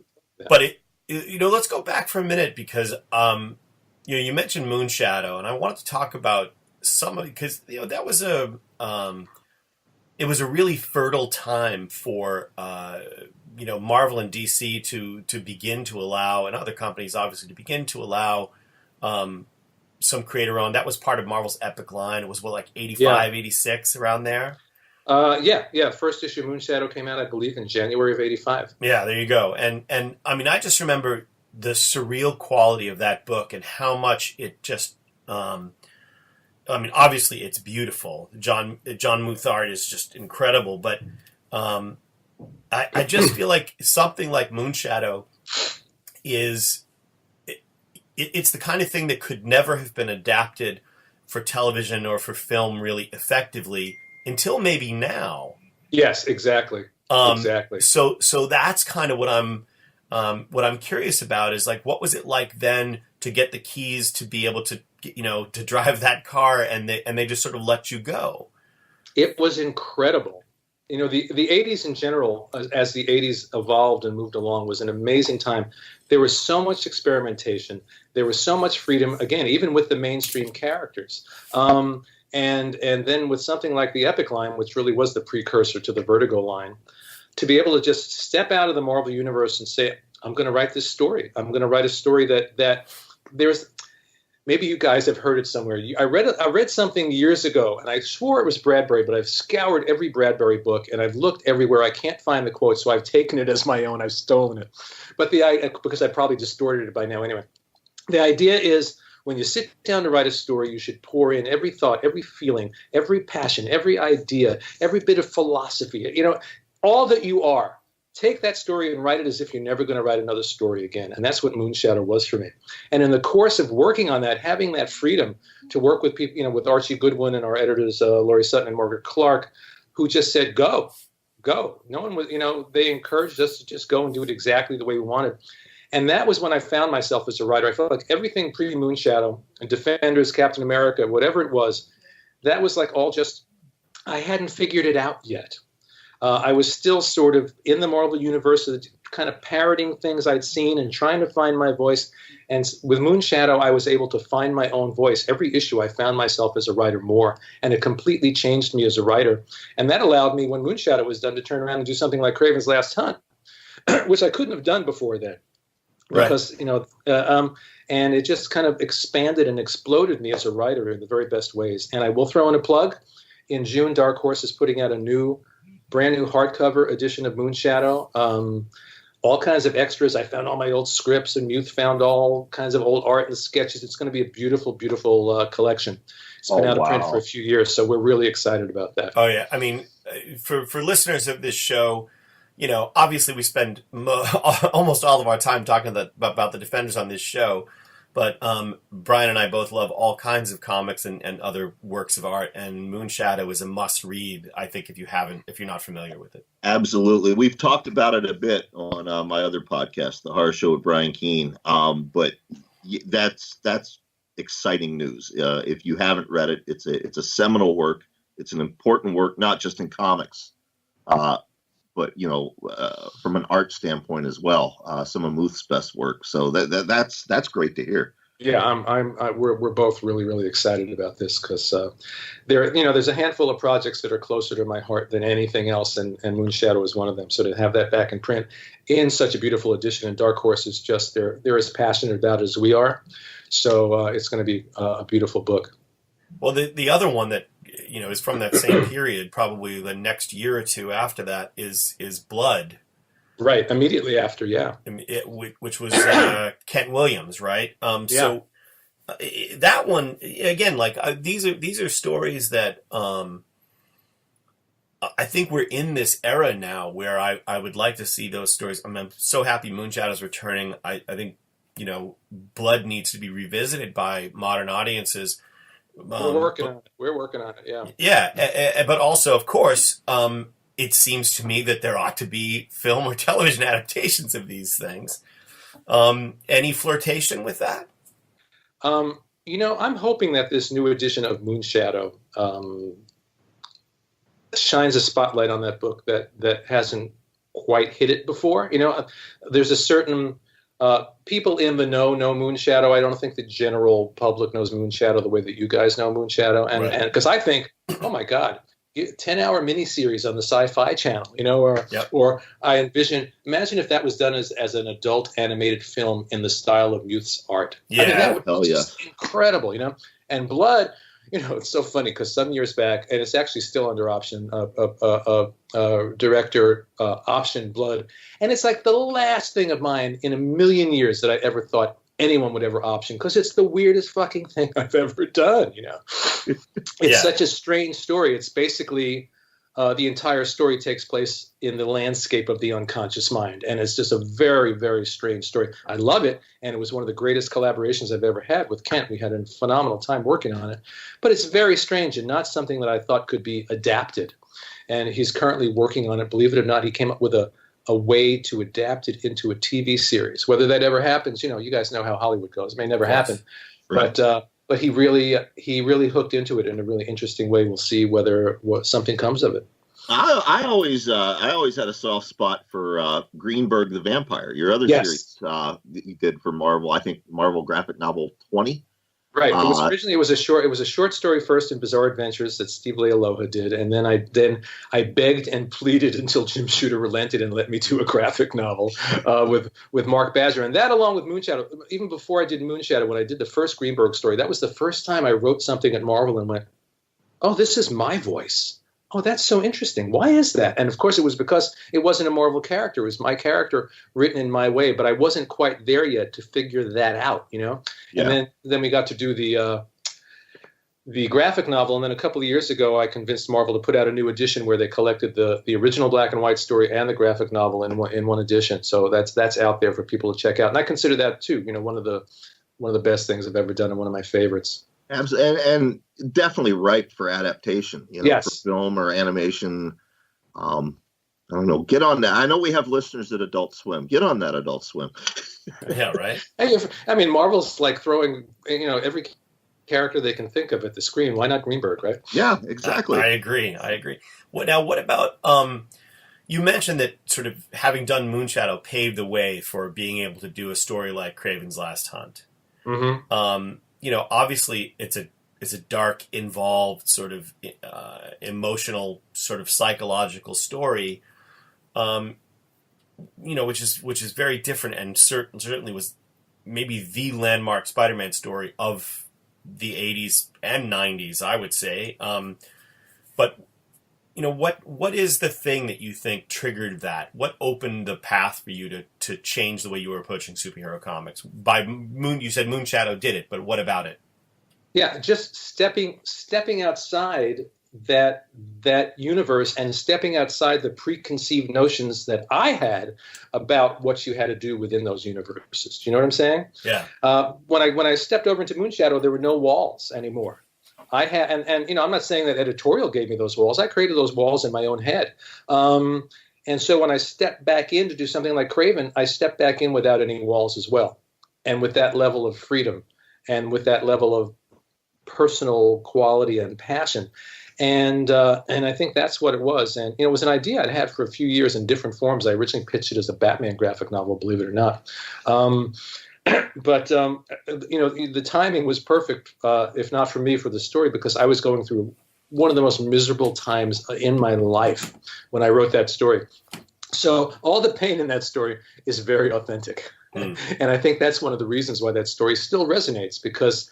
let's go back for a minute, because you mentioned Moonshadow, and I wanted to talk about some of it, because that was it was a really fertile time for Marvel and DC to begin to allow, and other companies obviously to begin to allow some creator-owned. That was part of Marvel's Epic line. It was 85, 86, around there. First issue of Moonshadow came out, I believe, in January of 85. Yeah, there you go. And I mean, I just remember the surreal quality of that book and how much it just. I mean, obviously, it's beautiful. John Muth art is just incredible, but I just feel like something like Moonshadow is it's the kind of thing that could never have been adapted for television or for film really effectively until maybe now. Yes, exactly. Exactly. So that's kind of what I'm curious about, is like, what was it like then to get the keys to be able to, to drive that car, and they just sort of let you go. It was incredible. The 80s in general, as the 80s evolved and moved along, was an amazing time. There was so much experimentation. There was so much freedom, again, even with the mainstream characters. And then with something like the Epic line, which really was the precursor to the Vertigo line, to be able to just step out of the Marvel Universe and say, I'm going to write this story. I'm going to write a story that there's... Maybe you guys have heard it somewhere. I read something years ago, and I swore it was Bradbury, but I've scoured every Bradbury book, and I've looked everywhere. I can't find the quote, so I've taken it as my own. I've stolen it. But because I probably distorted it by now anyway. The idea is when you sit down to write a story, you should pour in every thought, every feeling, every passion, every idea, every bit of philosophy, all that you are. Take that story and write it as if you're never going to write another story again. And that's what Moonshadow was for me. And in the course of working on that, having that freedom to work with people, with Archie Goodwin and our editors, Laurie Sutton and Margaret Clark, who just said, go. No one was, they encouraged us to just go and do it exactly the way we wanted. And that was when I found myself as a writer. I felt like everything pre-Moonshadow and Defenders, Captain America, whatever it was, that was like all just, I hadn't figured it out yet. I was still sort of in the Marvel Universe, kind of parroting things I'd seen and trying to find my voice. And with Moonshadow, I was able to find my own voice. Every issue, I found myself as a writer more, and it completely changed me as a writer. And that allowed me, when Moonshadow was done, to turn around and do something like Kraven's Last Hunt, which I couldn't have done before then. Right. Because, and it just kind of expanded and exploded me as a writer in the very best ways. And I will throw in a plug. In June, Dark Horse is putting out a brand new hardcover edition of Moonshadow. All kinds of extras. I found all my old scripts, and Muth found all kinds of old art and sketches. It's going to be a beautiful, beautiful collection. It's been out of print for a few years, so we're really excited about that. Oh, yeah. I mean, for listeners of this show, obviously we spend almost all of our time talking about the Defenders on this show. But Brian and I both love all kinds of comics and other works of art, and Moonshadow is a must-read, I think, if you're not familiar with it. Absolutely. We've talked about it a bit on my other podcast, The Horror Show with Brian Keene. But that's exciting news. If you haven't read it, it's a seminal work. It's an important work, not just in comics, but from an art standpoint as well. Some of Muth's best work. So that's great to hear. Yeah, we're both really, really excited about this because there's a handful of projects that are closer to my heart than anything else, and Moonshadow is one of them. So to have that back in print in such a beautiful edition, and Dark Horse is just they're as passionate about it as we are. So it's going to be a beautiful book. Well, the other one that is from that same period, probably the next year or two after that, is Blood. Right, immediately after, yeah. Which was Kent Williams, right? So that one again, these are stories that I think we're in this era now where I would like to see those stories. I'm so happy Moonshadow's returning. I think Blood needs to be revisited by modern audiences. We're working on it. Yeah. Yeah, but also, of course, it seems to me that there ought to be film or television adaptations of these things. Any flirtation with that? I'm hoping that this new edition of Moonshadow shines a spotlight on that book that hasn't quite hit it before. There's a certain people in the know Moonshadow. I don't think the general public knows Moonshadow the way that you guys know Moonshadow. And because I think, oh my God, 10-hour miniseries on the Sci-Fi Channel, or I imagine if that was done as an adult animated film in the style of Muth's art. Yeah. I think that would be just incredible, And Blood, it's so funny because some years back, and it's actually still under option, director option Blood. And it's like the last thing of mine in a million years that I ever thought anyone would ever option, because it's the weirdest fucking thing I've ever done, It's such a strange story. It's basically the entire story takes place in the landscape of the unconscious mind, and it's just a very, very strange story. I love it, and it was one of the greatest collaborations I've ever had with Kent. We had a phenomenal time working on it, but it's very strange and not something that I thought could be adapted, and he's currently working on it. Believe it or not, he came up with a a way to adapt it into a TV series. Whether that ever happens, you guys know how Hollywood goes. It may never happen, Right. but he really hooked into it in a really interesting way. We'll see whether something comes of it. I always had a soft spot for Greenberg the Vampire, your other series that you did for Marvel. I think Marvel graphic novel 20. Right. It was originally it was a short story first in Bizarre Adventures that Steve Lealoha did, and then I begged and pleaded until Jim Shooter relented and let me do a graphic novel with Mark Badger, and that along with Moonshadow. Even before I did Moonshadow, when I did the first Greenberg story, that was the first time I wrote something at Marvel and went, "Oh, this is my voice. Oh, that's so interesting. Why is that?" And of course, it was because it wasn't a Marvel character. It was my character written in my way, but I wasn't quite there yet to figure that out, Yeah. And then we got to do the graphic novel, and then a couple of years ago, I convinced Marvel to put out a new edition where they collected the original black and white story and the graphic novel in one edition. So that's out there for people to check out, and I consider that too, one of the best things I've ever done and one of my favorites. And definitely ripe for adaptation, Yes. for film or animation. I don't know. Get on that. I know we have listeners at Adult Swim. Get on that, Adult Swim. Yeah, right. Hey, I mean, Marvel's like throwing every character they can think of at the screen. Why not Greenberg, right? Yeah, exactly. I agree. What about you mentioned that sort of having done Moonshadow paved the way for being able to do a story like Kraven's Last Hunt. Mm-hmm. Obviously it's a dark, involved, sort of emotional, sort of psychological story, which is very different and certainly was maybe the landmark Spider-Man story of the 80s and 90s, I would say. But what is the thing that you think triggered that? What opened the path for you to change the way you were approaching superhero comics? You said Moonshadow did it, but what about it? Yeah, just stepping outside that universe and stepping outside the preconceived notions that I had about what you had to do within those universes. Do you know what I'm saying? Yeah. When I stepped over into Moonshadow, there were no walls anymore. I had, and I'm not saying that editorial gave me those walls. I created those walls in my own head. And so when I stepped back in to do something like Kraven, I stepped back in without any walls as well, and with that level of freedom, and with that level of personal quality and passion. And I think that's what it was. And it was an idea I'd had for a few years in different forms. I originally pitched it as a Batman graphic novel, believe it or not. But the timing was perfect, if not for me, for the story, because I was going through one of the most miserable times in my life when I wrote that story. So all the pain in that story is very authentic. And I think that's one of the reasons why that story still resonates, because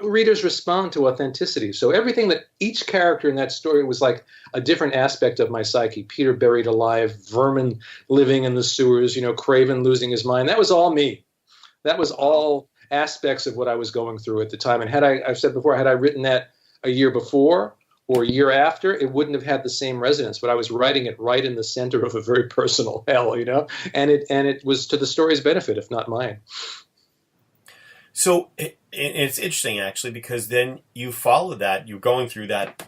readers respond to authenticity. So everything that each character in that story was like a different aspect of my psyche. Peter buried alive, Vermin living in the sewers, Kraven losing his mind. That was all me. That was all aspects of what I was going through at the time. And I've said before, had I written that a year before or a year after, it wouldn't have had the same resonance. But I was writing it right in the center of a very personal hell, and it was to the story's benefit, if not mine. So it's interesting, actually, because then you follow that. You're going through that,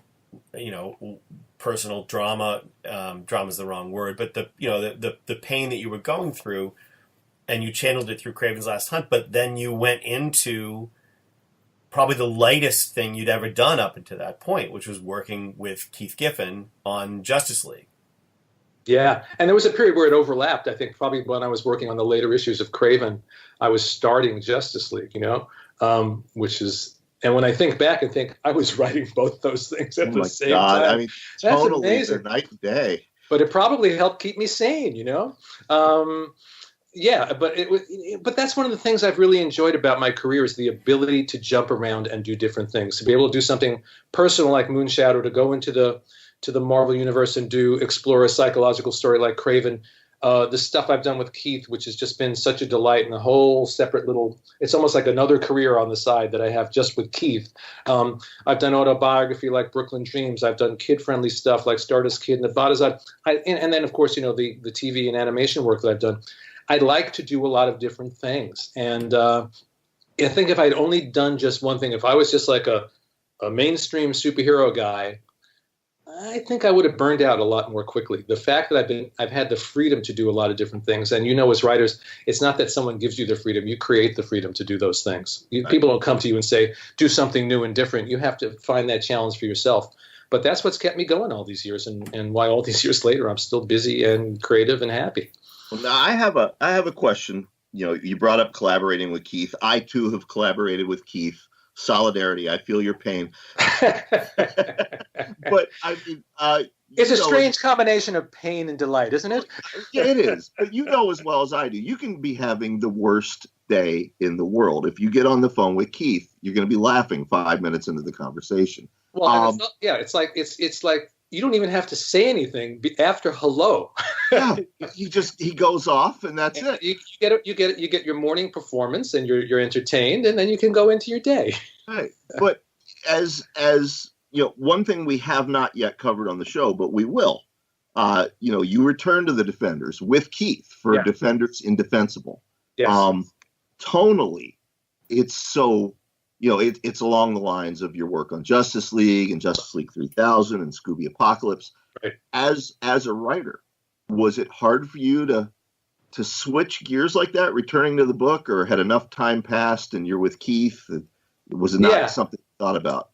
personal drama. Drama is the wrong word, but the pain that you were going through. And you channeled it through Kraven's Last Hunt, but then you went into probably the lightest thing you'd ever done up until that point, which was working with Keith Giffen on Justice League. Yeah, and there was a period where it overlapped. I think probably when I was working on the later issues of Kraven, I was starting Justice League, which is, and when I think back and think, I was writing both those things at the same time. I mean, totally, they're night and day. But it probably helped keep me sane, Yeah, but that's one of the things I've really enjoyed about my career is the ability to jump around and do different things, to be able to do something personal like Moonshadow, to go into the Marvel universe and explore a psychological story like Kraven. The stuff I've done with Keith, which has just been such a delight, and a whole separate it's almost like another career on the side that I have just with Keith. I've done autobiography like Brooklyn Dreams. I've done kid-friendly stuff like Stardust Kid and Nevada. And then, of course, the TV and animation work that I've done. I'd like to do a lot of different things. And I think if I'd only done just one thing, if I was just like a mainstream superhero guy, I think I would have burned out a lot more quickly. The fact that I've had the freedom to do a lot of different things, and as writers, it's not that someone gives you the freedom; you create the freedom to do those things. People don't come to you and say, "Do something new and different." You have to find that challenge for yourself. But that's what's kept me going all these years, and why all these years later I'm still busy and creative and happy. Well, now I have a question. You brought up collaborating with Keith. I too have collaborated with Keith. Solidarity. I feel your pain. But I mean, it's a strange combination of pain and delight, isn't it? Yeah, it is. But as well as I do, you can be having the worst day in the world. If you get on the phone with Keith, you're going to be laughing 5 minutes into the conversation. Well, it's like you don't even have to say anything after hello. Yeah, he goes off, and that's it. You get your morning performance, and you're entertained, and then you can go into your day. Right, but as one thing we have not yet covered on the show, but we will. You return to the Defenders with Keith for Defenders Indefensible. Yes. Tonally, it's so. It's along the lines of your work on Justice League and Justice League 3000 and Scooby Apocalypse. Right. As a writer, was it hard for you to switch gears like that, returning to the book, or had enough time passed and you're with Keith? Was it not something you thought about?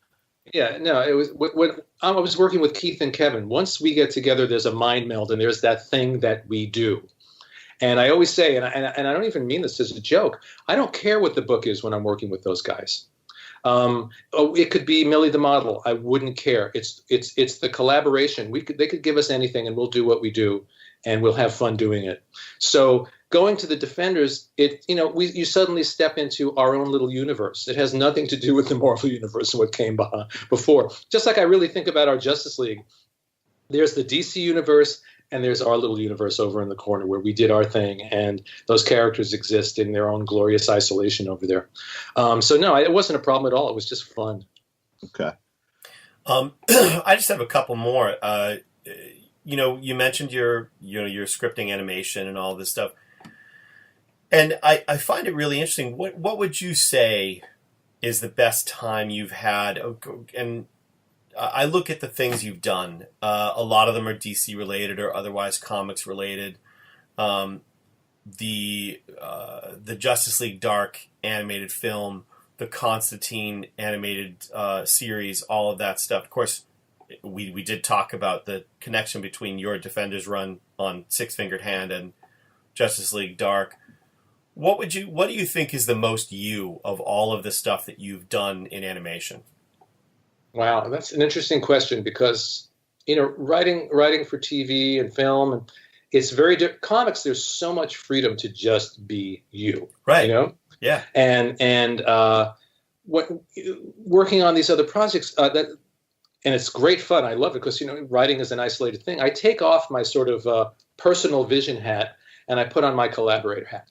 Yeah, no, it was when I was working with Keith and Kevin. Once we get together, there's a mind meld, and there's that thing that we do. And I always say, and I don't even mean this as a joke, I don't care what the book is when I'm working with those guys. It could be Millie the Model. I wouldn't care. It's the collaboration. They could give us anything, and we'll do what we do, and we'll have fun doing it. So going to the Defenders, you suddenly step into our own little universe. It has nothing to do with the Marvel universe and what came before. Just like I really think about our Justice League. There's the DC universe, and there's our little universe over in the corner where we did our thing, and those characters exist in their own glorious isolation over there. So no, it wasn't a problem at all. It was just fun. Okay. I just have a couple more. You mentioned your scripting animation and all this stuff, and I find it really interesting. What would you say is the best time you've had? And I look at the things you've done. A lot of them are DC related or otherwise comics related. The Justice League Dark animated film, the Constantine animated series, all of that stuff. Of course, we did talk about the connection between your Defenders run on Six Fingered Hand and Justice League Dark. What do you think is the most you of all of the stuff that you've done in animation? Wow, that's an interesting question because, writing for TV and film, and it's very different. Comics, there's so much freedom to just be you, right? Yeah. And working on these other projects, and it's great fun. I love it because writing is an isolated thing. I take off my sort of personal vision hat and I put on my collaborator hat.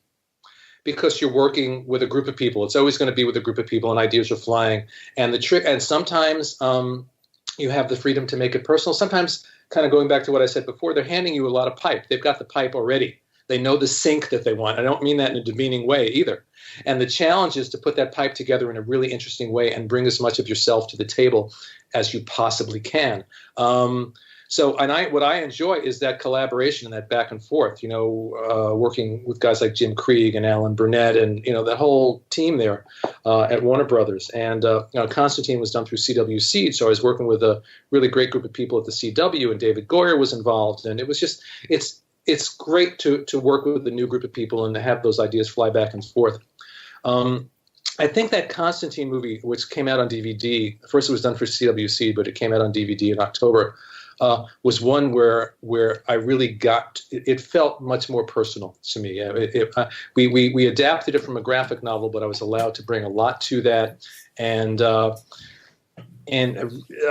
Because you're working with a group of people, it's always going to be with a group of people, and ideas are flying. And and sometimes you have the freedom to make it personal. Sometimes, kind of going back to what I said before, they're handing you a lot of pipe. They've got the pipe already. They know the sink that they want. I don't mean that in a demeaning way either. And the challenge is to put that pipe together in a really interesting way and bring as much of yourself to the table as you possibly can. What I enjoy is that collaboration and that back and forth, working with guys like Jim Krieg and Alan Burnett and, that whole team there at Warner Brothers. And Constantine was done through CW Seed, so I was working with a really great group of people at the CW, and David Goyer was involved. And it was just, it's great to work with a new group of people and to have those ideas fly back and forth. I think that Constantine movie, which came out on DVD, first it was done for CW Seed, but it came out on DVD in October, was one where I really got it felt much more personal to me. We adapted it from a graphic novel, but I was allowed to bring a lot to that, and I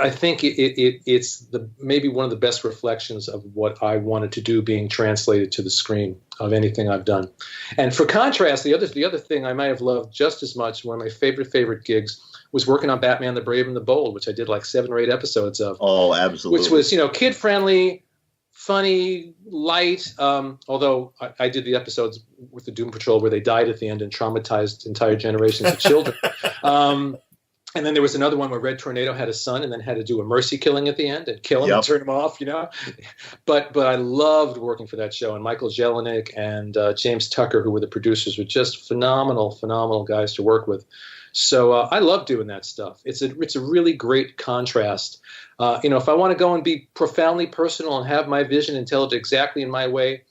think it's maybe one of the best reflections of what I wanted to do being translated to the screen of anything I've done. And for contrast, the other thing I might have loved just as much, one of my favorite gigs, was working on Batman the Brave and the Bold, which I did like 7 or 8 episodes of. Oh, absolutely. Which was, kid-friendly, funny, light, although I did the episodes with the Doom Patrol where they died at the end and traumatized entire generations of children. And then there was another one where Red Tornado had a son and then had to do a mercy killing at the end and kill him and turn him off, But I loved working for that show. And Michael Jelenic and James Tucker, who were the producers, were just phenomenal guys to work with. So I love doing that stuff. It's a really great contrast. If I want to go and be profoundly personal and have my vision and tell it exactly in my way,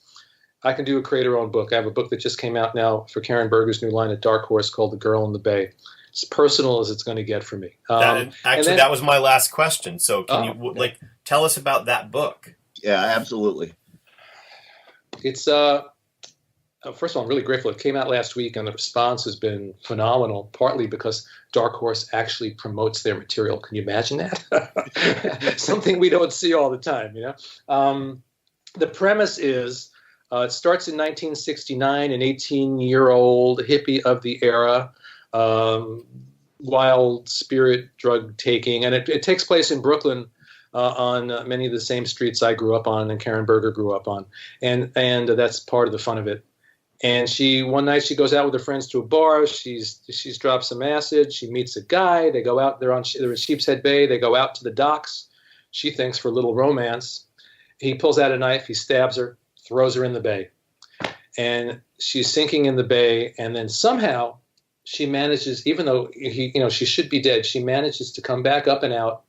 I can do a creator-owned book. I have a book that just came out now for Karen Berger's new line at Dark Horse called The Girl in the Bay. As personal as it's going to get for me. That was my last question. So can you tell us about that book? Yeah, absolutely. It's first of all, I'm really grateful. It came out last week, and the response has been phenomenal. Partly because Dark Horse actually promotes their material. Can you imagine that? Something we don't see all the time. The premise is it starts in 1969. An 18-year-old hippie of the era. Wild spirit drug taking, and it takes place in Brooklyn on many of the same streets I grew up on and Karen Berger grew up on, and that's part of the fun of it. And one night she goes out with her friends to a bar. She's dropped some acid. She meets a guy. They go out. They're in Sheepshead Bay. They go out to the docks. She thinks for a little romance. He pulls out a knife. He stabs her, throws her in the bay, and she's sinking in the bay. And then somehow she manages, even though she should be dead, she manages to come back up and out,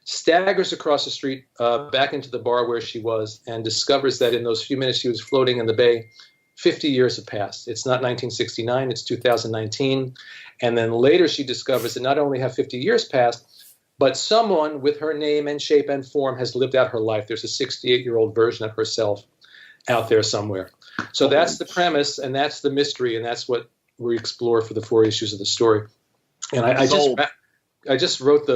staggers across the street back into the bar where she was, and discovers that in those few minutes she was floating in the bay, 50 years have passed. It's not 1969, it's 2019. And then later she discovers that not only have 50 years passed, but someone with her name and shape and form has lived out her life. There's a 68-year-old version of herself out there somewhere. So that's the premise, and that's the mystery, and that's what we explore for the 4 issues of the story. And I just wrote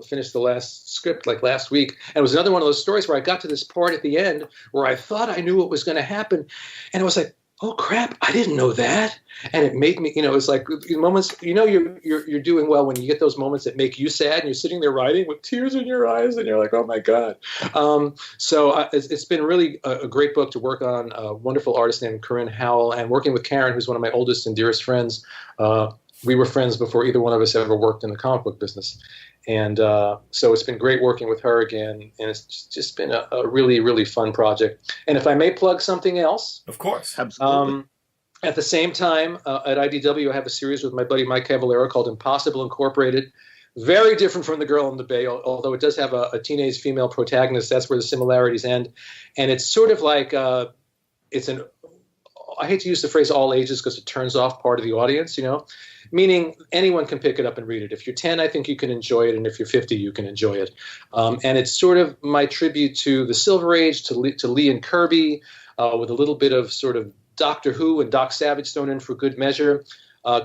finished the last script like last week. And it was another one of those stories where I got to this part at the end where I thought I knew what was going to happen. And it was like, oh crap, I didn't know that. And it made me, it's like moments, you're doing well when you get those moments that make you sad and you're sitting there writing with tears in your eyes and you're like, oh my God. It's been really a great book to work on. A wonderful artist named Corinne Howell, and working with Karen, who's one of my oldest and dearest friends. We were friends before either one of us ever worked in the comic book business. And so it's been great working with her again, and it's just been a really, really fun project. And if I may plug something else. Of course. Absolutely. At the same time, at IDW, I have a series with my buddy Mike Cavallero called Impossible Incorporated. Very different from The Girl in the Bay, although it does have a teenage female protagonist. That's where the similarities end. And it's sort of like I hate to use the phrase all ages because it turns off part of the audience, meaning anyone can pick it up and read it. If you're 10, I think you can enjoy it, and if you're 50, you can enjoy it. And it's sort of my tribute to the Silver Age, to Lee and Kirby, with a little bit of sort of Doctor Who and Doc Savage thrown in for good measure.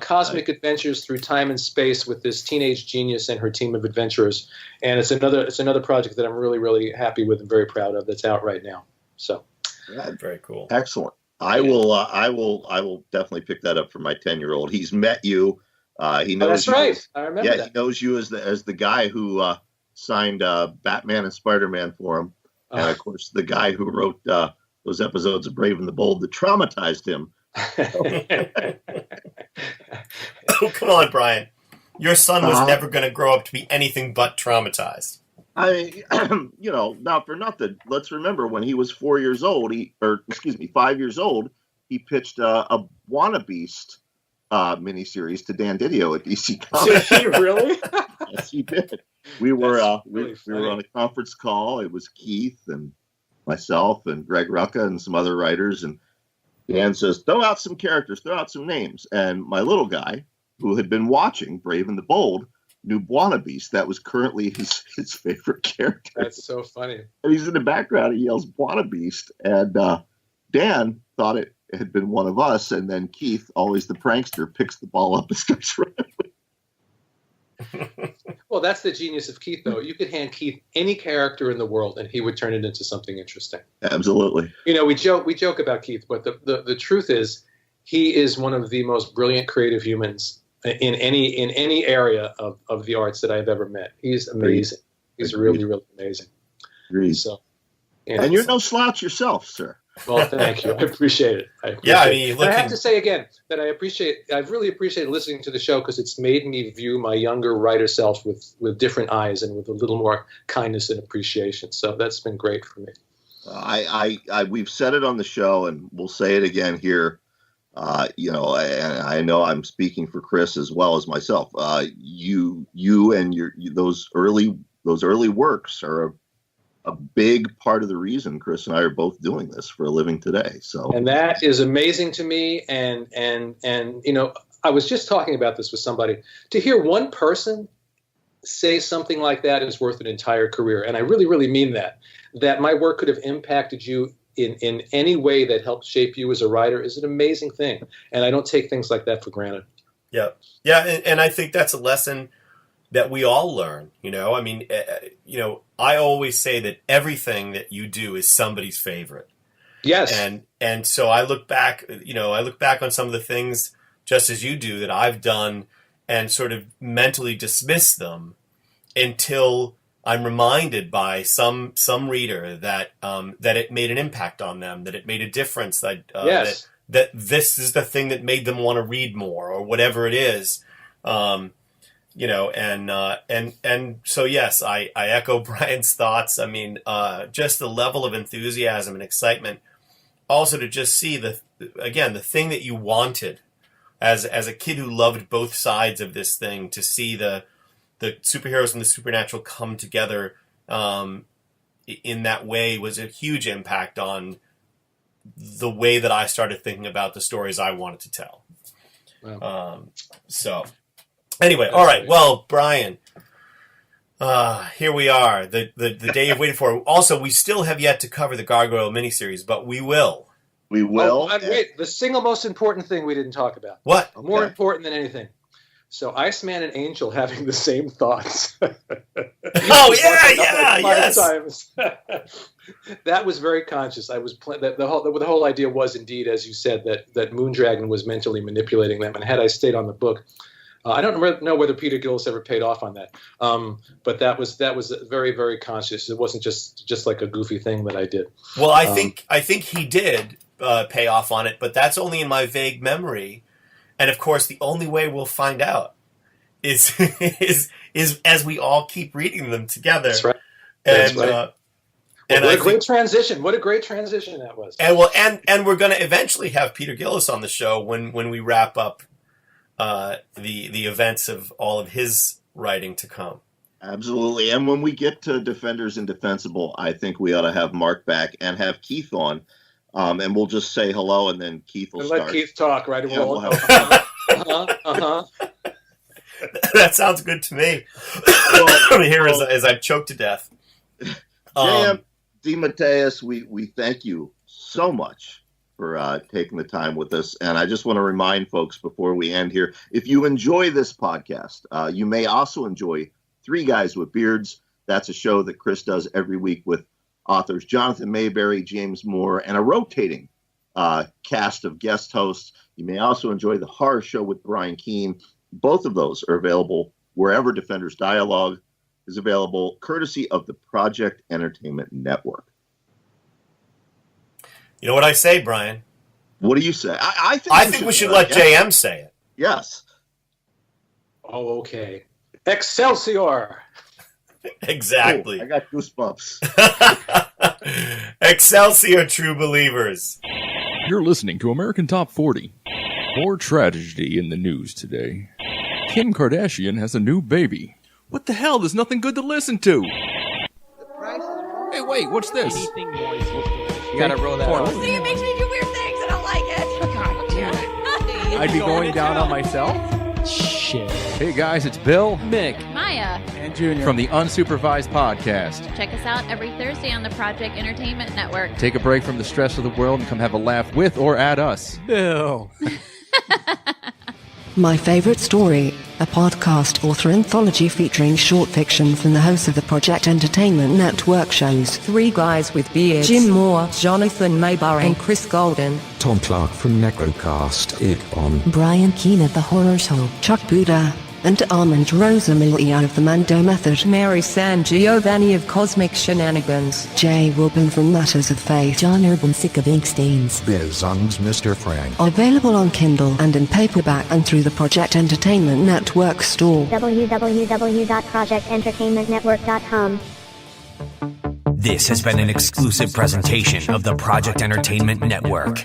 Cosmic adventures through time and space with this teenage genius and her team of adventurers. And it's another project that I'm really, really happy with and very proud of that's out right now. So very cool. Excellent. I will definitely pick that up for my 10-year-old. He's met you. He knows. That's right. I remember that. He knows you as the guy who signed Batman and Spider-Man for him, and of course the guy who wrote those episodes of Brave and the Bold that traumatized him. Oh, come on, Brian. Your son was never going to grow up to be anything but traumatized. Not for nothing. Let's remember when he was 4 years old, 5 years old, he pitched a Wannabeast miniseries to Dan Didio at DC Comics. Did he really? Yes, he did. We were we were on a conference call. It was Keith and myself and Greg Rucka and some other writers, and Dan says, throw out some characters, throw out some names. And my little guy, who had been watching Brave and the Bold, knew Wannabeast. That was currently his favorite character. That's so funny. And he's in the background. He yells Wannabeast. And Dan thought it had been one of us. And then Keith, always the prankster, picks the ball up and starts running. Well, that's the genius of Keith, though. You could hand Keith any character in the world, and he would turn it into something interesting. Absolutely. We joke about Keith, but the truth is, he is one of the most brilliant creative humans in any area of the arts that I've ever met. He's amazing. He's really, really amazing. Agreed. So, and you're no slouch yourself, sir. Well, thank you. I appreciate it. Yeah, I mean, I have to say again that I've really appreciated listening to the show because it's made me view my younger writer self with different eyes and with a little more kindness and appreciation. So that's been great for me. We've said it on the show, and we'll say it again here. I know I'm speaking for Chris as well as myself. You and those early works are a big part of the reason Chris and I are both doing this for a living today. So, and that is amazing to me. And I was just talking about this with somebody. To hear one person say something like that is worth an entire career, and I really, really mean that. That my work could have impacted you in any way that helped shape you as a writer is an amazing thing, and I don't take things like that for granted. Yeah, and I think that's a lesson that we all learn. I mean, I always say that everything that you do is somebody's favorite. Yes, and so I look back. I look back on some of the things just as you do that I've done, and sort of mentally dismiss them until I'm reminded by some reader that it made an impact on them, that it made a difference, that this is the thing that made them want to read more, or whatever it is, and so yes, I echo Brian's thoughts. I mean, just the level of enthusiasm and excitement, also to just see the thing that you wanted as a kid who loved both sides of this thing, to see the superheroes and the supernatural come together in that way was a huge impact on the way that I started thinking about the stories I wanted to tell. Wow. So anyway, all right. Well, Brian, here we are, the day you've waited for. Also, we still have yet to cover the Gargoyle miniseries, but we will. We will. Oh, wait, the single most important thing we didn't talk about. What? More important than anything. So Iceman and Angel having the same thoughts. Oh yeah, yes. Times. That was very conscious. I was the whole idea was indeed, as you said, that Moondragon was mentally manipulating them. And had I stayed on the book, I don't know whether Peter Gillis ever paid off on that. But that was very, very conscious. It wasn't just like a goofy thing that I did. Well, I think he did pay off on it, but that's only in my vague memory. And of course, the only way we'll find out is as we all keep reading them together. That's right. And, what a great transition! What a great transition that was. And we're going to eventually have Peter Gillis on the show when we wrap up the events of all of his writing to come. Absolutely. And when we get to Defenders Indefensible, I think we ought to have Mark back and have Keith on. And we'll just say hello, and then Keith will start. Let Keith talk, right? Yeah, we'll have That sounds good to me. Here as I choke to death. J.M. DeMatteis, we thank you so much for taking the time with us. And I just want to remind folks before we end here, if you enjoy this podcast, you may also enjoy Three Guys with Beards. That's a show that Chris does every week with authors Jonathan Mayberry, James Moore, and a rotating cast of guest hosts. You may also enjoy the Horror Show with Brian Keene. Both of those are available wherever Defenders Dialogue is available, courtesy of the Project Entertainment Network. You know what I say, Brian? What do you say? I think we should let JM say it. Yes. Oh, okay. Excelsior! Exactly. I got goosebumps. Excelsior, true believers. You're listening to American Top 40. More tragedy in the news today. Kim Kardashian has a new baby. What the hell? There's nothing good to listen to. Hey, wait, what's this? You gotta roll that out. See, it makes me do weird things. I don't like it. God damn it. I'd be going down on myself? Shit. Hey guys, it's Bill, Mick, Maya. and Junior from the Unsupervised Podcast. Check us out every Thursday on the Project Entertainment Network. Take a break from the stress of the world and come have a laugh with or at us. Bill. My Favorite Story, a podcast author anthology featuring short fiction from the hosts of the Project Entertainment Network shows Three Guys with Beards, Jim Moore, Jonathan Mayberry, and Chris Golden, Tom Clark from Necrocast, Ig on, Brian Keene of The Horror Show, Chuck Buda, and Armand Rosamilia of the Mando Method, Mary San Giovanni of Cosmic Shenanigans, Jay Wilburn from Matters of Faith, John Urban sick of ink stains, Biz Zung's Mr. Frank. Available on Kindle and in paperback and through the Project Entertainment Network store. www.projectentertainmentnetwork.com. This has been an exclusive presentation of the Project Entertainment Network.